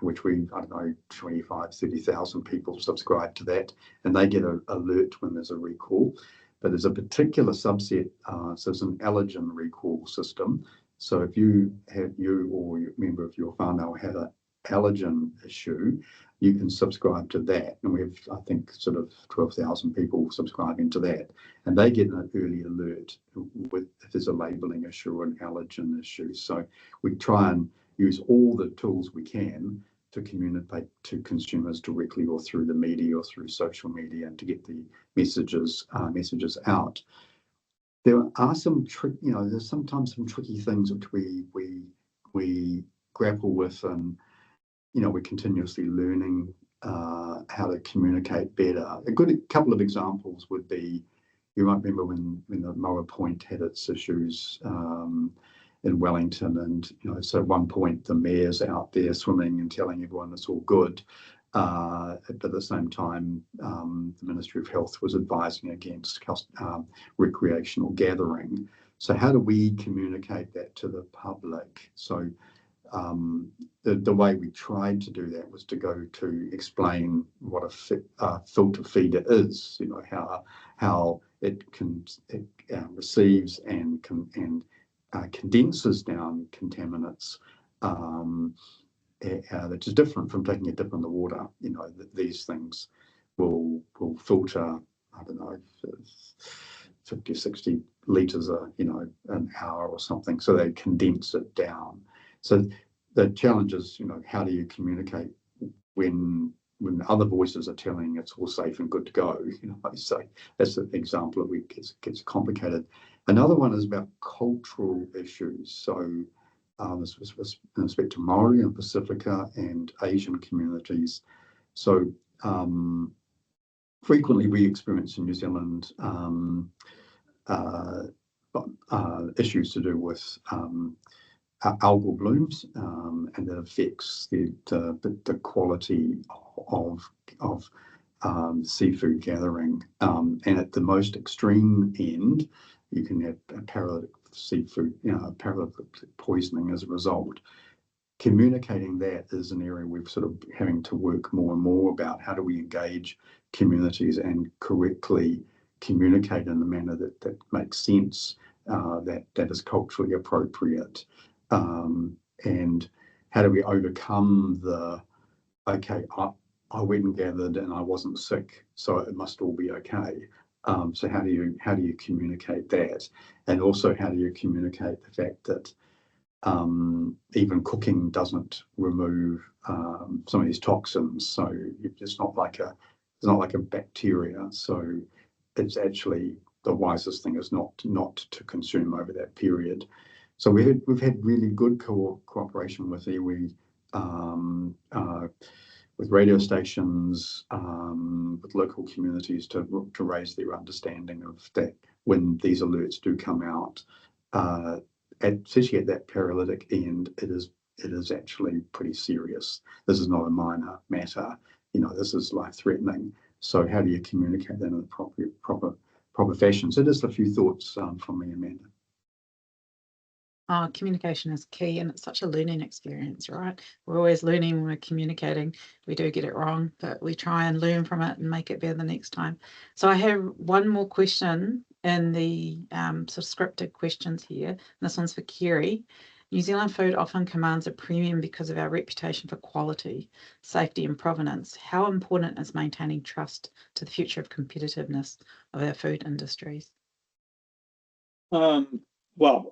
which 25,000-30,000 people subscribe to that, and they get an alert when there's a recall. But there's a particular subset, so it's an allergen recall system. So if you or a member of your whānau had an allergen issue, you can subscribe to that. And we have, I think, sort of 12,000 people subscribing to that. And they get an early alert if there's a labelling issue or an allergen issue. So we try and use all the tools we can to communicate to consumers directly or through the media or through social media, and to get the messages out. There are there's sometimes some tricky things which we grapple with, and we're continuously learning how to communicate better. A good couple of examples would be, you might remember when the Moa Point had its issues in Wellington, and so at one point the mayor's out there swimming and telling everyone it's all good, but at the same time the Ministry of Health was advising against recreational gathering. So how do we communicate that to the public? So the way we tried to do that was to go to explain what a filter feeder is, how it receives and condenses down contaminants, that is different from taking a dip in the water. These things will filter, I don't know, 50, 60 litres an hour or something, so they condense it down. So the challenge is, how do you communicate when other voices are telling it's all safe and good to go? So that's an example of it gets complicated. Another one is about cultural issues. So this was in respect to Maori and Pacifica and Asian communities. So frequently we experience in New Zealand issues to do with algal blooms, and that affects the quality of seafood gathering. And at the most extreme end, you can have a paralytic seafood, paralytic poisoning as a result. Communicating that is an area we're sort of having to work more and more about. How do we engage communities and correctly communicate in a manner that makes sense, that is culturally appropriate, and how do we overcome okay, I went and gathered and I wasn't sick, so it must all be okay. So how do you communicate that, and also how do you communicate the fact that even cooking doesn't remove some of these toxins? So it's not like a bacteria. So it's actually the wisest thing is not to consume over that period. So we've had really good cooperation with iwi, with radio stations, with local communities to raise their understanding of that when these alerts do come out. Especially at that paralytic end, it is actually pretty serious. This is not a minor matter. This is life-threatening. So how do you communicate that in a proper fashion? So just a few thoughts from me, Amanda. Communication is key, and it's such a learning experience, right? We're always learning when we're communicating. We do get it wrong, but we try and learn from it and make it better the next time. So I have one more question in the sort of scripted questions here. This one's for Kerry. New Zealand food often commands a premium because of our reputation for quality, safety and provenance. How important is maintaining trust to the future of competitiveness of our food industries? Well,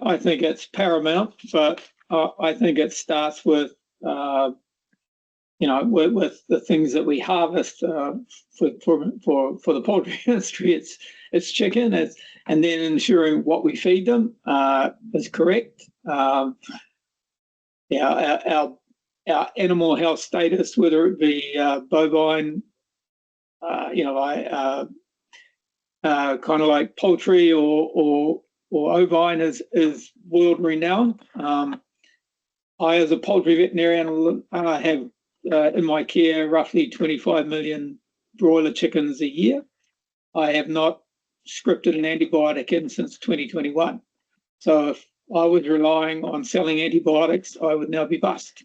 I think it's paramount, but I think it starts with with the things that we harvest for the poultry industry. It's chicken, and then ensuring what we feed them is correct. Our animal health status, whether it be bovine, kind of like poultry or ovine, is world renowned. I, as a poultry veterinarian, have in my care roughly 25 million broiler chickens a year. I have not scripted an antibiotic in since 2021. So if I was relying on selling antibiotics, I would now be bust.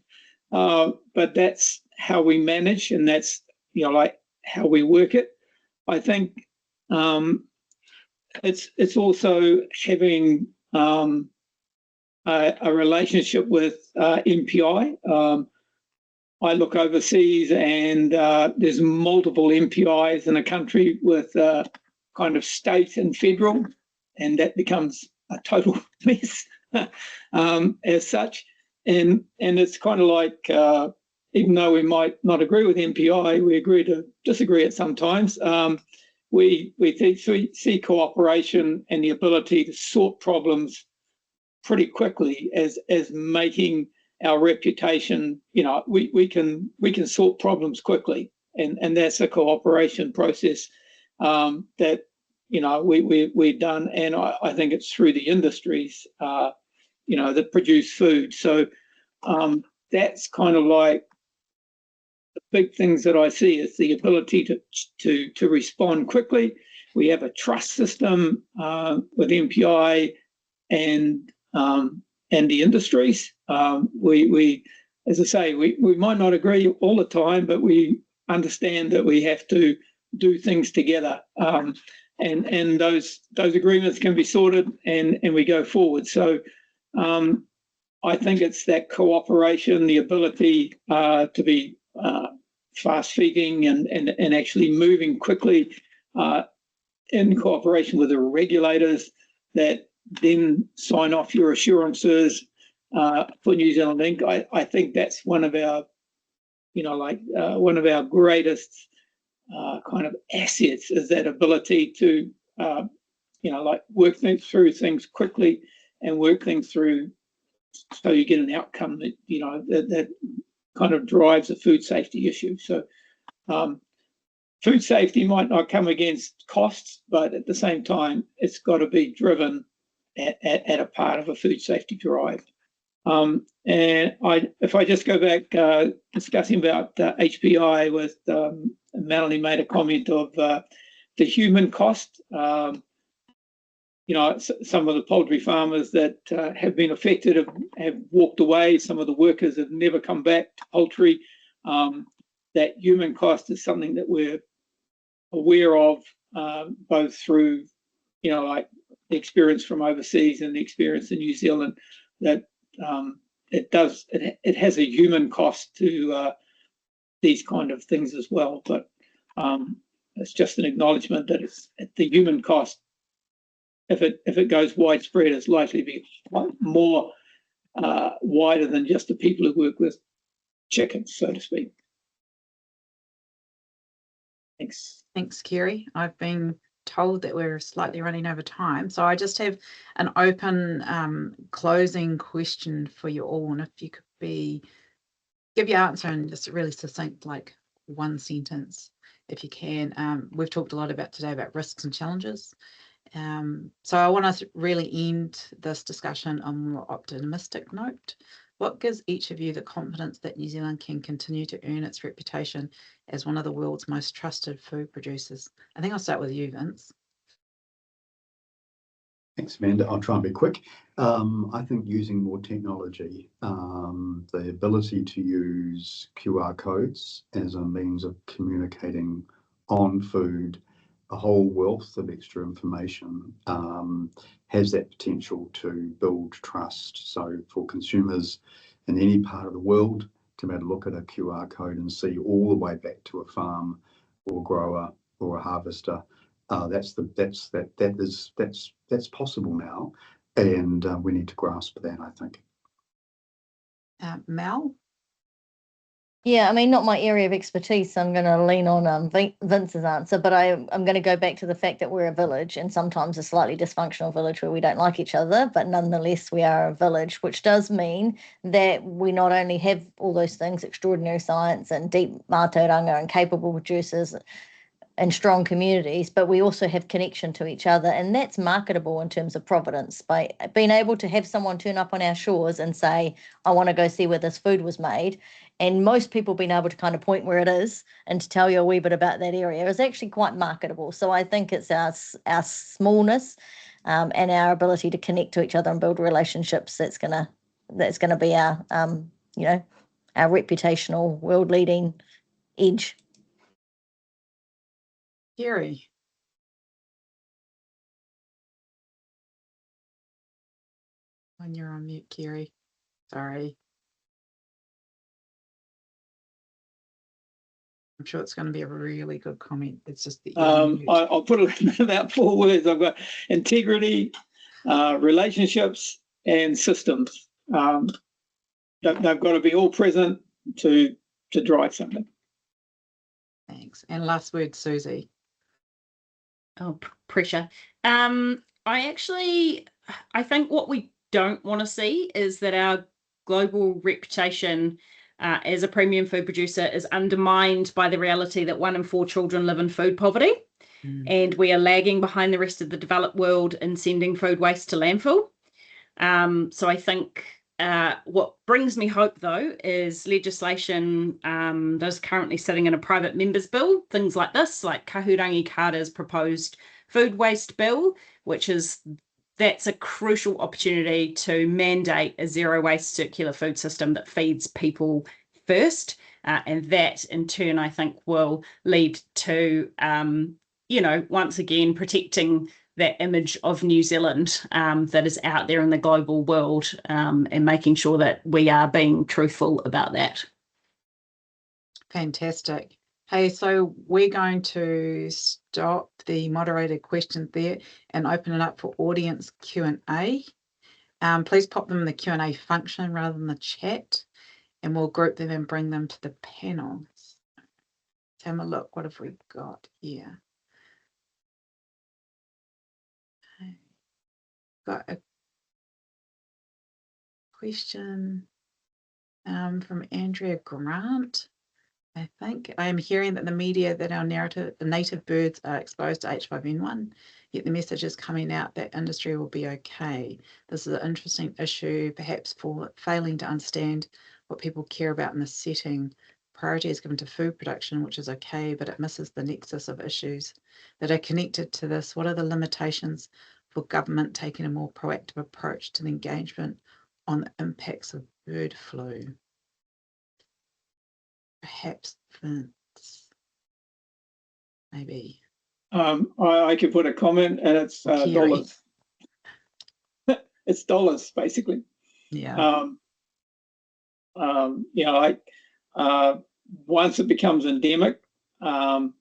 But that's how we manage, and that's like how we work it. I think it's also having a relationship with MPI. I look overseas, and there's multiple MPIs in a country with kind of state and federal, and that becomes a total mess as such. And it's kind of like, even though we might not agree with MPI, we agree to disagree at sometimes. We see cooperation and the ability to sort problems pretty quickly as making our reputation, we can sort problems quickly, and that's a cooperation process that we've done, and I think it's through the industries that produce food. So that's kind of like the big things that I see is the ability to respond quickly. We have a trust system with MPI and the industries. We, as I say, we might not agree all the time, but we understand that we have to do things together, and those agreements can be sorted, and we go forward. So I think it's that cooperation, the ability to be fast feeding and actually moving quickly in cooperation with the regulators that then sign off your assurances for New Zealand Inc. I think that's one of our, one of our greatest kind of assets is that ability to, work through things quickly and work things through so you get an outcome that, that kind of drives a food safety issue. So food safety might not come against costs, but at the same time, it's got to be driven at a part of a food safety drive. And if I just go back discussing about HPI with Melanie made a comment of the human cost. Some of the poultry farmers that have been affected have walked away. Some of the workers have never come back to poultry. That human cost is something that we're aware of, both through, like the experience from overseas and the experience in New Zealand, that it has a human cost to these kind of things as well. But it's just an acknowledgement that it's the human cost. If it goes widespread, it's likely to be more wider than just the people who work with chickens, so to speak. Thanks. Thanks, Kerry. I've been told that we're slightly running over time, so I just have an open closing question for you all, and if you could give your answer in just really succinct, like one sentence, if you can. We've talked a lot today about risks and challenges. So I want to really end this discussion on a more optimistic note. What gives each of you the confidence that New Zealand can continue to earn its reputation as one of the world's most trusted food producers? I think I'll start with you, Vince. Thanks, Amanda. I'll try and be quick. I think using more technology, the ability to use QR codes as a means of communicating on food, a whole wealth of extra information, has that potential to build trust. So for consumers in any part of the world to be able to look at a QR code and see all the way back to a farm or grower or a harvester, that's possible now, and we need to grasp that, I think. Mel? Yeah, I mean, not my area of expertise, so I'm going to lean on Vince's answer, but I'm going to go back to the fact that we're a village, and sometimes a slightly dysfunctional village where we don't like each other, but nonetheless we are a village, which does mean that we not only have all those things, extraordinary science and deep mātauranga and capable producers and strong communities, but we also have connection to each other, and that's marketable in terms of providence. By being able to have someone turn up on our shores and say, I want to go see where this food was made, and most people being able to kind of point where it is and to tell you a wee bit about that area is actually quite marketable. So I think it's our smallness and our ability to connect to each other and build relationships that's gonna be our our reputational world leading edge. Kerry? When you're on mute, Kerry. Sorry. I'm sure it's going to be a really good comment. It's just that I'll put it in about 4 words. I've got integrity, relationships, and systems. They've got to be all present to drive something. Thanks. And last word, Susie. Oh, pressure. I think what we don't want to see is that our global reputation as a premium food producer is undermined by the reality that 1 in 4 children live in food poverty, and we are lagging behind the rest of the developed world in sending food waste to landfill. So I think what brings me hope, though, is legislation that is currently sitting in a private members bill, things like this, like Kahurangi Carter's proposed food waste bill, that's a crucial opportunity to mandate a zero waste circular food system that feeds people first. And that in turn, I think, will lead to, once again, protecting that image of New Zealand that is out there in the global world, and making sure that we are being truthful about that. Fantastic. Hey, so we're going to stop the moderated questions there and open it up for audience Q&A. Please pop them in the Q&A function rather than the chat, and we'll group them and bring them to the panel. Let's have a look. What have we got here? Okay. Got a question from Andrea Grant. I think I am hearing that the media that our native birds are exposed to H5N1, yet the message is coming out that industry will be okay. This is an interesting issue, perhaps for failing to understand what people care about in the setting. Priority is given to food production, which is okay, but it misses the nexus of issues that are connected to this. What are the limitations for government taking a more proactive approach to the engagement on the impacts of bird flu? Perhaps Vince, maybe. I could put a comment, and it's dollars. It's dollars, basically. Yeah. Once it becomes endemic, then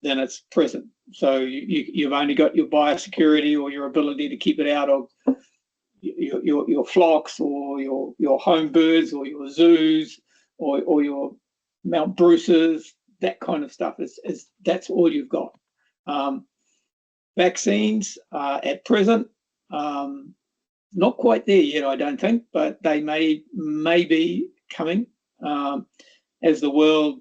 it's present. So you've only got your biosecurity or your ability to keep it out of your flocks or your home birds or your zoos or your Mount Bruce's, that kind of stuff. That's all you've got. Vaccines at present, not quite there yet, I don't think, but they may be coming as the world.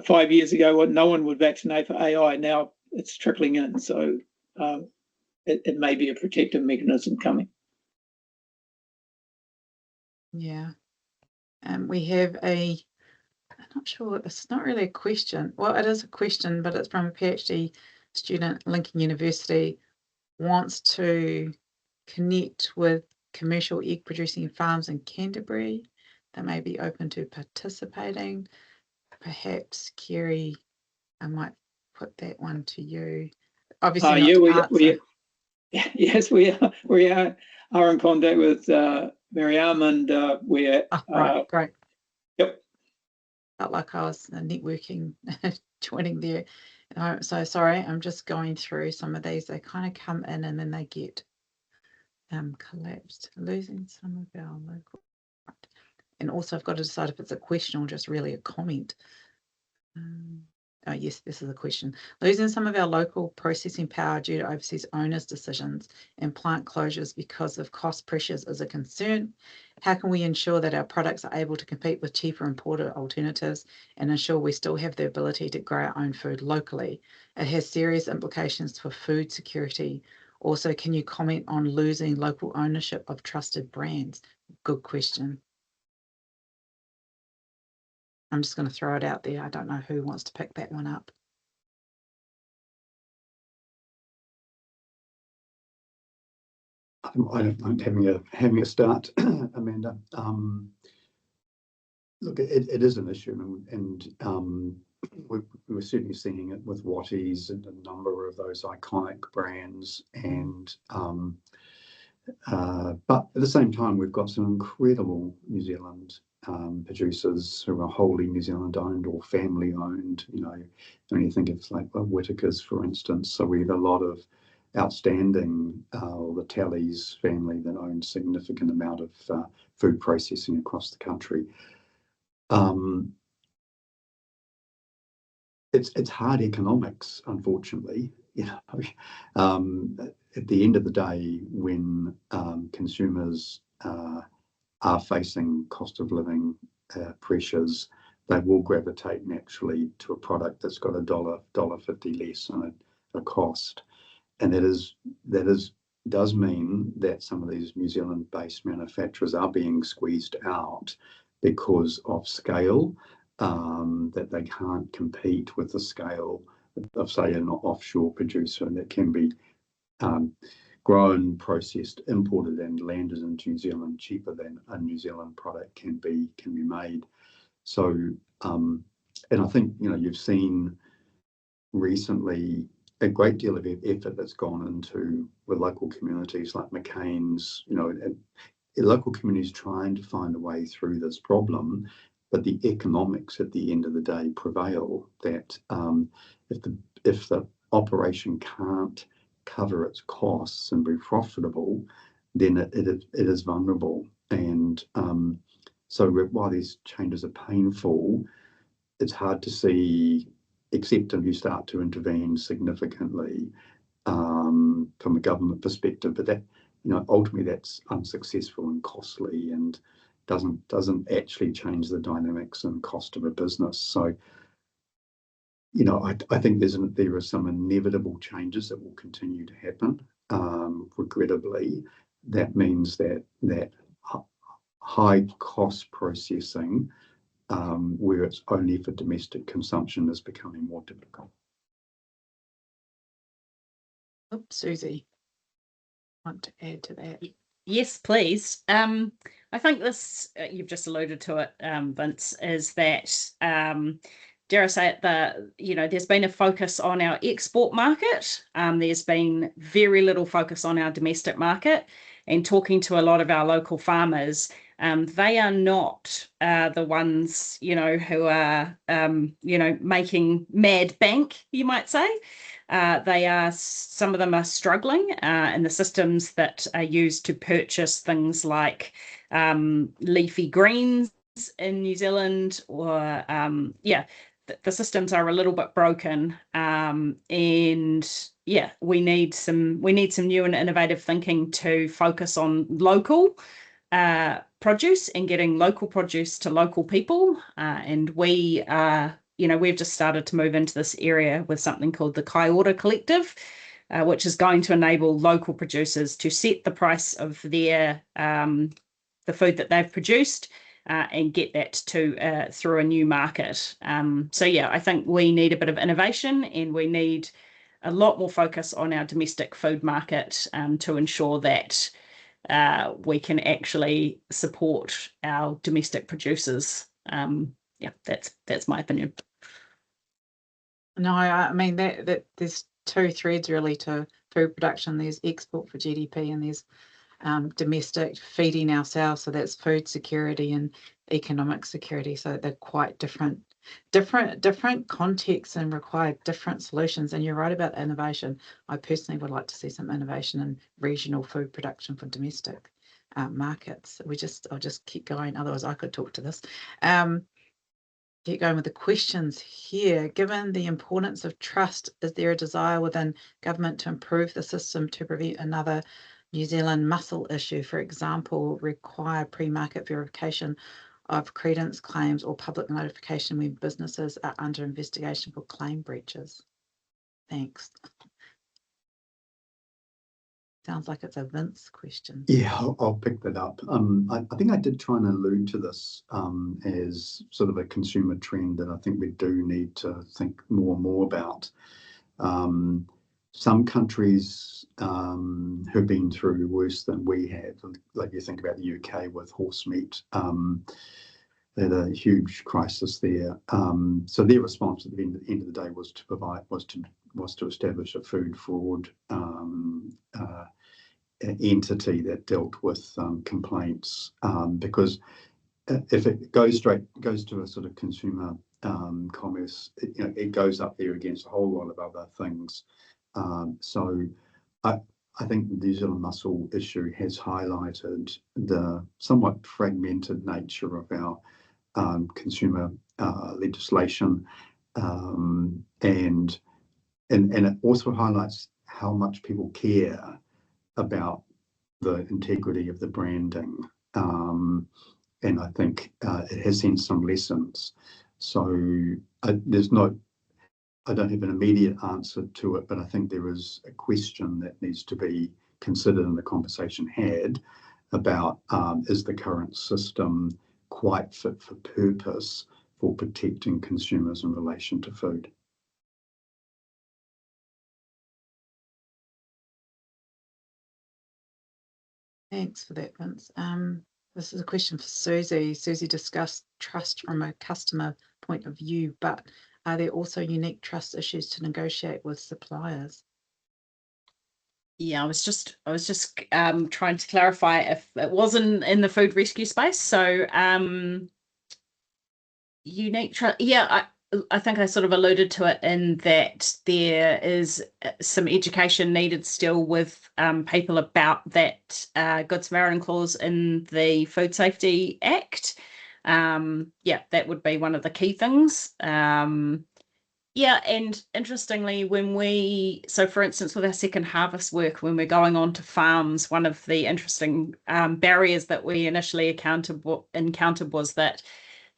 5 years ago, no one would vaccinate for AI. Now it's trickling in, so it may be a protective mechanism coming. Yeah. We have I'm not sure, it's not really a question. Well, it is a question, but it's from a PhD student at Lincoln University, wants to connect with commercial egg producing farms in Canterbury that may be open to participating. Perhaps, Kerry, I might put that one to you. Obviously, yes, we are in contact with Miriam, and we're great. Yep. Felt like I was networking, joining there. So sorry, I'm just going through some of these. They kind of come in and then they get collapsed. Losing some of our local, and also I've got to decide if it's a question or just really a comment. Oh yes, this is a question. Losing some of our local processing power due to overseas owners' decisions and plant closures because of cost pressures is a concern. How can we ensure that our products are able to compete with cheaper imported alternatives and ensure we still have the ability to grow our own food locally? It has serious implications for food security. Also, can you comment on losing local ownership of trusted brands? Good question. I'm just going to throw it out there. I don't know who wants to pick that one up. I don't mind having a start, Amanda. Look, it is an issue, and we're certainly seeing it with Watties and a number of those iconic brands, and but at the same time, we've got some incredible New Zealand producers who are wholly New Zealand owned or family owned. When you think of like Whitakers, for instance, so we have a lot of outstanding, the Tallies family that owns significant amount of food processing across the country. It's hard economics, unfortunately. At the end of the day, when consumers are facing cost of living pressures, they will gravitate naturally to a product that's got $1.50 less on a cost. And that does mean that some of these New Zealand-based manufacturers are being squeezed out because of scale, that they can't compete with the scale of, say, an offshore producer that can be grown, processed, imported, and landed into New Zealand cheaper than a New Zealand product can be made. So, and I think you've seen recently a great deal of effort that's gone into with local communities like McCain's, and local communities trying to find a way through this problem, but the economics at the end of the day prevail. That if the operation can't cover its costs and be profitable, then it is vulnerable. And so while these changes are painful, it's hard to see, except if you start to intervene significantly from a government perspective. But that, ultimately that's unsuccessful and costly and doesn't actually change the dynamics and cost of a business. So, I think there are some inevitable changes that will continue to happen. Regrettably, that means that high cost processing, where it's only for domestic consumption, is becoming more difficult. Oops, Susie, want to add to that? Yes, please. I think this, you've just alluded to it, Vince, is that, dare I say it, there's been a focus on our export market. There's been very little focus on our domestic market. And talking to a lot of our local farmers, they are not the ones, who are, making mad bank, you might say. Some of them are struggling, and the systems that are used to purchase things like leafy greens in New Zealand, or the systems are a little bit broken, and we need some new and innovative thinking to focus on local produce and getting local produce to local people, and we've just started to move into this area with something called the Kaiora Collective, which is going to enable local producers to set the price of their the food that they've produced, and get that to through a new market. I think we need a bit of innovation, and we need a lot more focus on our domestic food market, to ensure that we can actually support our domestic producers. That's my opinion. No, I mean that there's two threads really to food production. There's export for GDP, and there's domestic, feeding ourselves. So that's food security and economic security. So they're quite different contexts and require different solutions. And you're right about innovation. I personally would like to see some innovation in regional food production for domestic markets. I'll just keep going. Otherwise, I could talk to this. Keep going with the questions here. Given the importance of trust, is there a desire within government to improve the system to prevent another New Zealand mussel issue? For example, require pre-market verification of credence claims or public notification when businesses are under investigation for claim breaches? Thanks. Sounds like it's a Vince question. Yeah, I'll pick that up. I think I did try and allude to this as sort of a consumer trend that I think we do need to think more and more about. Some countries who've been through worse than we have, like you think about the UK with horse meat, they had a huge crisis there. So their response at the end of the day was to establish a food fraud entity that dealt with complaints, because if it goes to a sort of consumer commerce, it goes up there against a whole lot of other things. So I think the New Zealand mussel issue has highlighted the somewhat fragmented nature of our consumer legislation, and it also highlights how much people care about the integrity of the branding. And I think it has seen some lessons. So I don't have an immediate answer to it, but I think there is a question that needs to be considered in the conversation had about is the current system quite fit for purpose for protecting consumers in relation to food? Thanks for that, Vince. This is a question for Susie. Susie discussed trust from a customer point of view, but are there also unique trust issues to negotiate with suppliers? Yeah, I was just trying to clarify if it wasn't in the food rescue space. So unique trust. Yeah, I think I sort of alluded to it in that there is some education needed still with people about that Good Samaritan clause in the Food Safety Act. Yeah, that would be one of the key things. Yeah, and interestingly, so for instance, with our second harvest work, when we're going on to farms, one of the interesting barriers that we initially encountered was that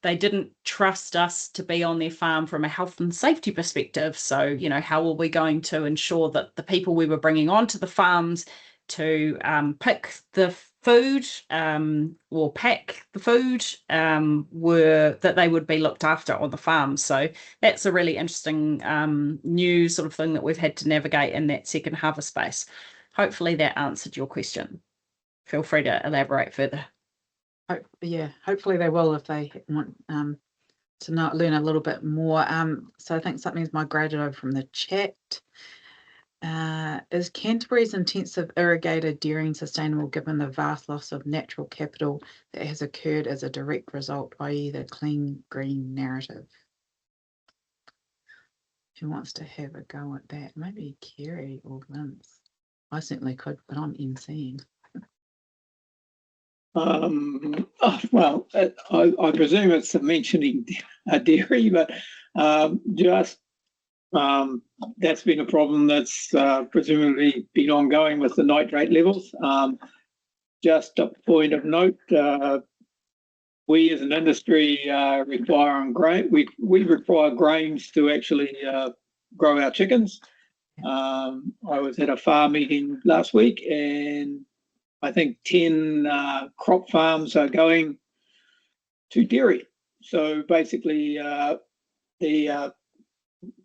they didn't trust us to be on their farm from a health and safety perspective. So, how are we going to ensure that the people we were bringing onto the farms to pick the food or pack the food that they would be looked after on the farm. So that's a really interesting new sort of thing that we've had to navigate in that second harvest space. Hopefully that answered your question. Feel free to elaborate further. Hopefully they will if they want to learn a little bit more. So I think something's migrated over from the chat. Is Canterbury's intensive irrigated dairying sustainable given the vast loss of natural capital that has occurred as a direct result, i.e. the clean green narrative? Who wants to have a go at that? Maybe Kerry or Vince. I certainly could, but I'm emceeing. Well, I presume it's mentioning dairy, but that's been a problem that's presumably been ongoing with the nitrate levels. Just a point of note, we as an industry require we require grains to actually grow our chickens. I was at a farm meeting last week, and I think 10 crop farms are going to dairy. So basically,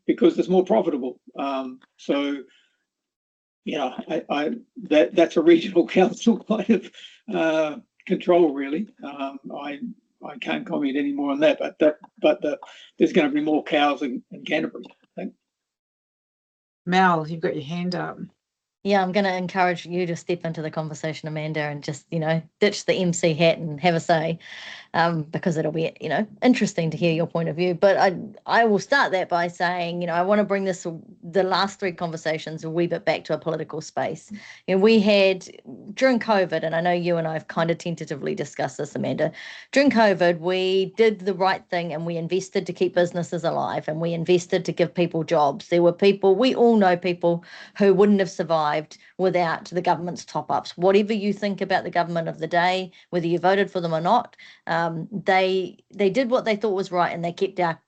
because it's more profitable. So that's a regional council kind of control, really. I can't comment any more on that, but there's going to be more cows in Canterbury, I think. Mel, you've got your hand up. Yeah, I'm going to encourage you to step into the conversation, Amanda, and just, ditch the MC hat and have a say, because it'll be, interesting to hear your point of view. But I will start that by saying, I want to bring the last three conversations a wee bit back to a political space. We had, during COVID, and I know you and I have kind of tentatively discussed this, Amanda, during COVID, we did the right thing and we invested to keep businesses alive and we invested to give people jobs. There were people, we all know people who wouldn't have survived without the government's top-ups. Whatever you think about the government of the day, whether you voted for them or not, they did what they thought was right, and they kept our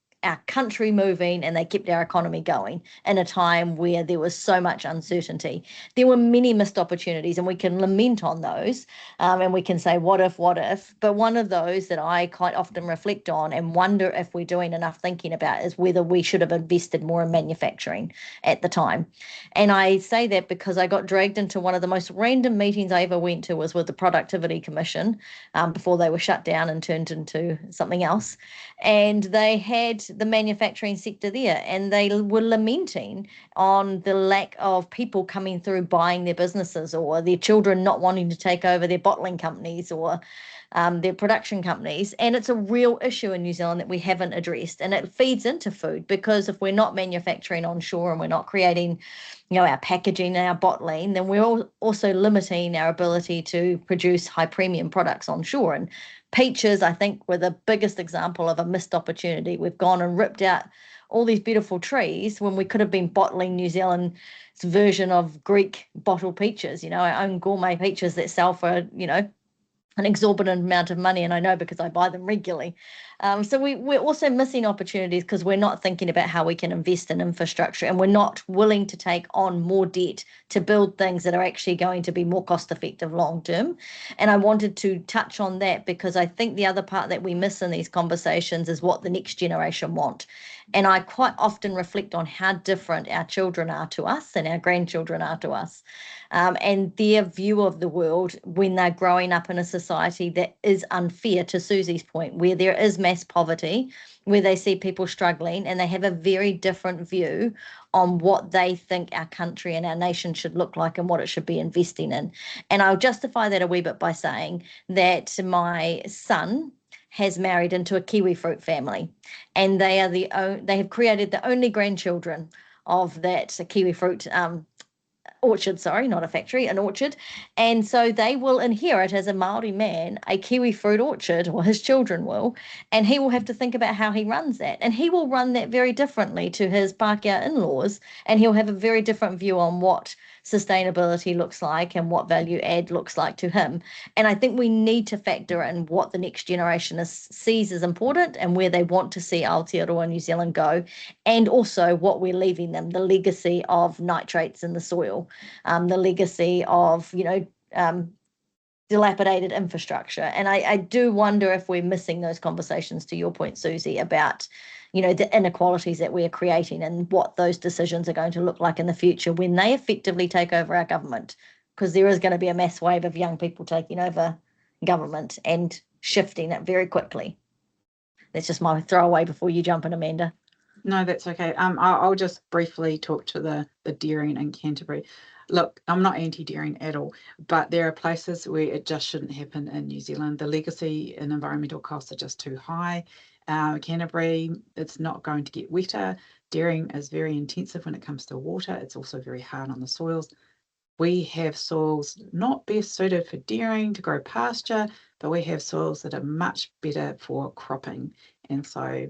country moving, and they kept our economy going in a time where there was so much uncertainty. There were many missed opportunities, and we can lament on those, and we can say, what if? But one of those that I quite often reflect on and wonder if we're doing enough thinking about is whether we should have invested more in manufacturing at the time. And I say that because I got dragged into one of the most random meetings I ever went to was with the Productivity Commission before they were shut down and turned into something else. And they had the manufacturing sector there, and they were lamenting on the lack of people coming through buying their businesses, or their children not wanting to take over their bottling companies or their production companies. And it's a real issue in New Zealand that we haven't addressed, and it feeds into food, because if we're not manufacturing onshore and we're not creating our packaging and our bottling, then we're also limiting our ability to produce high premium products onshore. And Peaches, I think, were the biggest example of a missed opportunity. We've gone and ripped out all these beautiful trees when we could have been bottling New Zealand's version of Greek bottled peaches, our own gourmet peaches that sell for, an exorbitant amount of money, and I know because I buy them regularly. So we're also missing opportunities because we're not thinking about how we can invest in infrastructure, and we're not willing to take on more debt to build things that are actually going to be more cost effective long term. And I wanted to touch on that because I think the other part that we miss in these conversations is what the next generation want. And I quite often reflect on how different our children are to us and our grandchildren are to us. And their view of the world when they're growing up in a society that is unfair, to Susie's point, where there is mass poverty, where they see people struggling, and they have a very different view on what they think our country and our nation should look like and what it should be investing in. And I'll justify that a wee bit by saying that my son has married into a kiwi fruit family, and they have created the only grandchildren of that kiwi fruit orchard, sorry, not a factory, an orchard. And so they will inherit as a Māori man a kiwi fruit orchard, or his children will, and he will have to think about how he runs that. And he will run that very differently to his Pākehā in-laws, and he'll have a very different view on what sustainability looks like and what value add looks like to him. And I think we need to factor in what the next generation sees as important and where they want to see Aotearoa New Zealand go, and also what we're leaving them, the legacy of nitrates in the soil, the legacy of, dilapidated infrastructure. And I do wonder if we're missing those conversations, to your point, Susie, about, the inequalities that we're creating and what those decisions are going to look like in the future when they effectively take over our government, because there is going to be a mass wave of young people taking over government and shifting it very quickly. That's just my throwaway before you jump in, Amanda. No, that's okay. I'll just briefly talk to the dairying in Canterbury. Look, I'm not anti-dairying at all, but there are places where it just shouldn't happen in New Zealand. The legacy and environmental costs are just too high. Canterbury, it's not going to get wetter. Dairying is very intensive when it comes to water. It's also very hard on the soils. We have soils not best suited for dairying to grow pasture, but we have soils that are much better for cropping. And so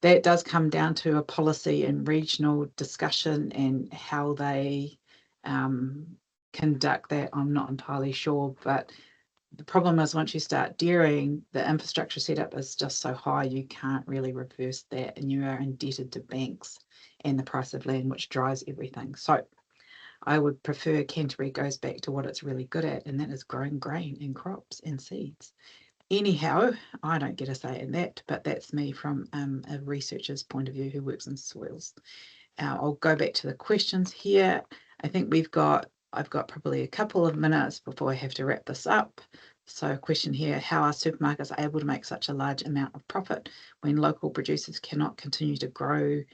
that does come down to a policy and regional discussion, and how they conduct that, I'm not entirely sure. But the problem is, once you start dairying, the infrastructure setup is just so high, you can't really reverse that, and you are indebted to banks and the price of land, which drives everything. So I would prefer Canterbury goes back to what it's really good at, and that is growing grain and crops and seeds. Anyhow, I don't get a say in that, but that's me from a researcher's point of view who works in soils. I'll go back to the questions here. I think I've got probably a couple of minutes before I have to wrap this up. So a question here: how are supermarkets able to make such a large amount of profit when local producers cannot continue to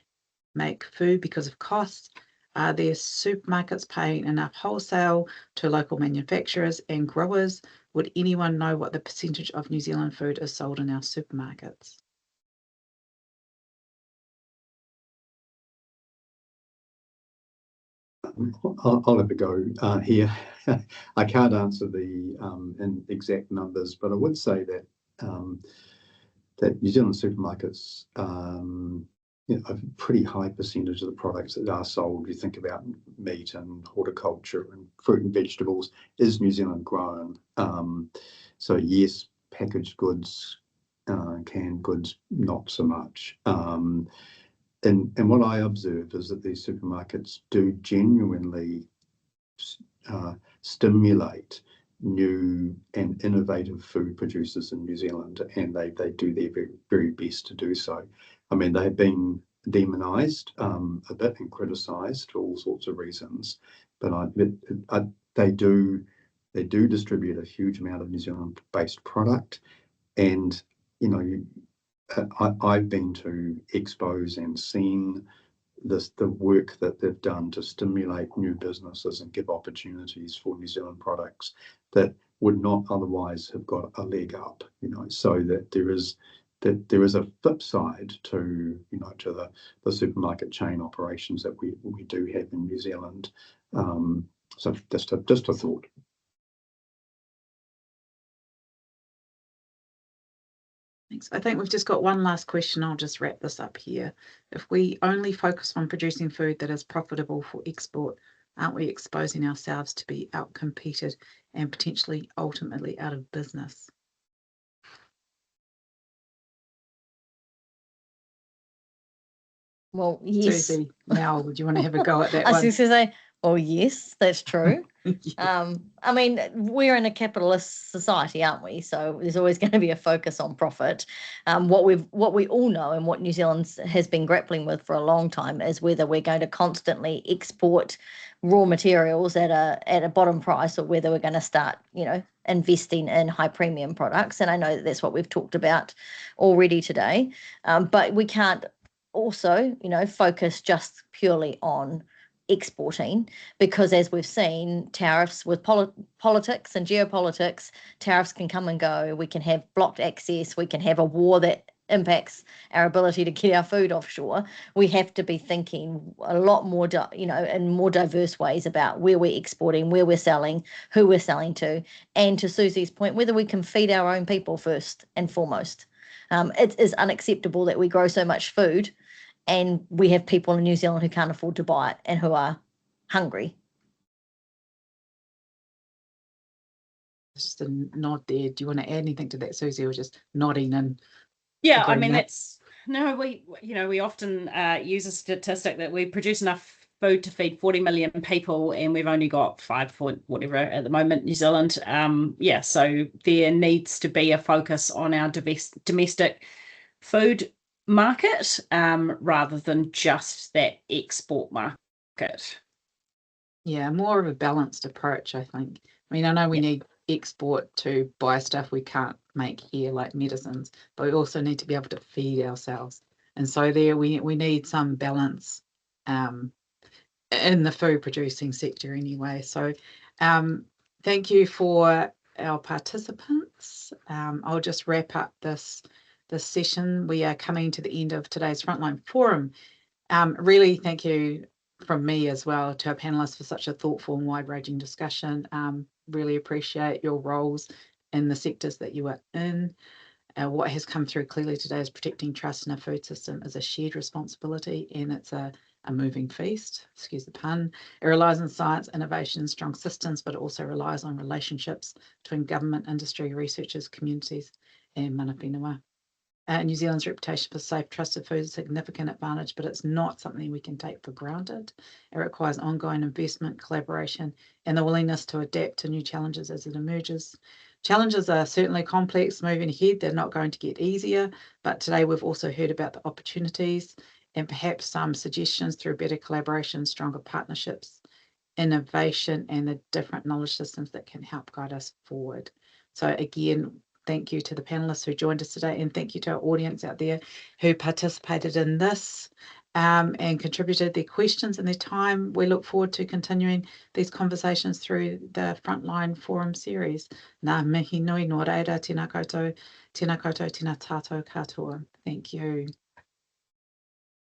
make food because of costs? Are there supermarkets paying enough wholesale to local manufacturers and growers? Would anyone know what the percentage of New Zealand food is sold in our supermarkets? I'll have a go here. I can't answer the in exact numbers, but I would say that that New Zealand supermarkets, a pretty high percentage of the products that are sold, you think about meat and horticulture and fruit and vegetables, is New Zealand grown. So yes, packaged goods, canned goods, not so much. And what I observe is that these supermarkets do genuinely stimulate new and innovative food producers in New Zealand, and they do their very, very best to do so. I mean, they have been demonised a bit and criticised for all sorts of reasons, but they do distribute a huge amount of New Zealand-based product. And I've been to expos and seen the work that they've done to stimulate new businesses and give opportunities for New Zealand products that would not otherwise have got a leg up, so that there is a flip side to the supermarket chain operations that we do have in New Zealand. So just a thought. Thanks. I think we've just got one last question. I'll just wrap this up here. If we only focus on producing food that is profitable for export, aren't we exposing ourselves to be outcompeted and potentially ultimately out of business? Well, yes. Susie, now would you want to have a go at that I one? was going to say, oh, yes, that's true. Yeah. I mean, we're in a capitalist society, aren't we? So there's always going to be a focus on profit. What we all know and what New Zealand has been grappling with for a long time is whether we're going to constantly export raw materials at a bottom price, or whether we're going to start, investing in high premium products. And I know that's what we've talked about already today. But we can't also, focus just purely on exporting, because as we've seen, tariffs with politics and geopolitics, tariffs can come and go. We can have blocked access. We can have a war that impacts our ability to get our food offshore. We have to be thinking a lot more, in more diverse ways about where we're exporting, where we're selling, who we're selling to, and to Susie's point, whether we can feed our own people first and foremost. It is unacceptable that we grow so much food and we have people in New Zealand who can't afford to buy it and who are hungry. Just a nod there. Do you want to add anything to that, Susie, or just nodding and? Yeah, I mean, we often use a statistic that we produce enough food to feed 40 million people, and we've only got 5 point whatever at the moment, New Zealand. So there needs to be a focus on our domestic food market rather than just that export market. Yeah, more of a balanced approach, I think. I mean, I know we need export to buy stuff we can't make here, like medicines, but we also need to be able to feed ourselves. And so there we need some balance in the food producing sector anyway. So thank you for our participants. I'll just wrap up this session. We are coming to the end of today's Frontline Forum. Really thank you from me as well to our panelists for such a thoughtful and wide-ranging discussion. Really appreciate your roles in the sectors that you are in. What has come through clearly today is protecting trust in our food system is a shared responsibility, and it's a moving feast, excuse the pun. It relies on science, innovation, and strong systems, but it also relies on relationships between government, industry, researchers, communities, and mana whenua. New Zealand's reputation for safe, trusted food is a significant advantage, but it's not something we can take for granted. It requires ongoing investment, collaboration, and the willingness to adapt to new challenges as it emerges. Challenges are certainly complex moving ahead. They're not going to get easier, but today we've also heard about the opportunities and perhaps some suggestions through better collaboration, stronger partnerships, innovation, and the different knowledge systems that can help guide us forward. So again, thank you to the panelists who joined us today, and thank you to our audience out there who participated in this and contributed their questions and their time. We look forward to continuing these conversations through the Frontline Forum series. Ngā mihi nui nō reira, tēnā koutou, tēnā koutou, tēnā tātou katoa. Thank you.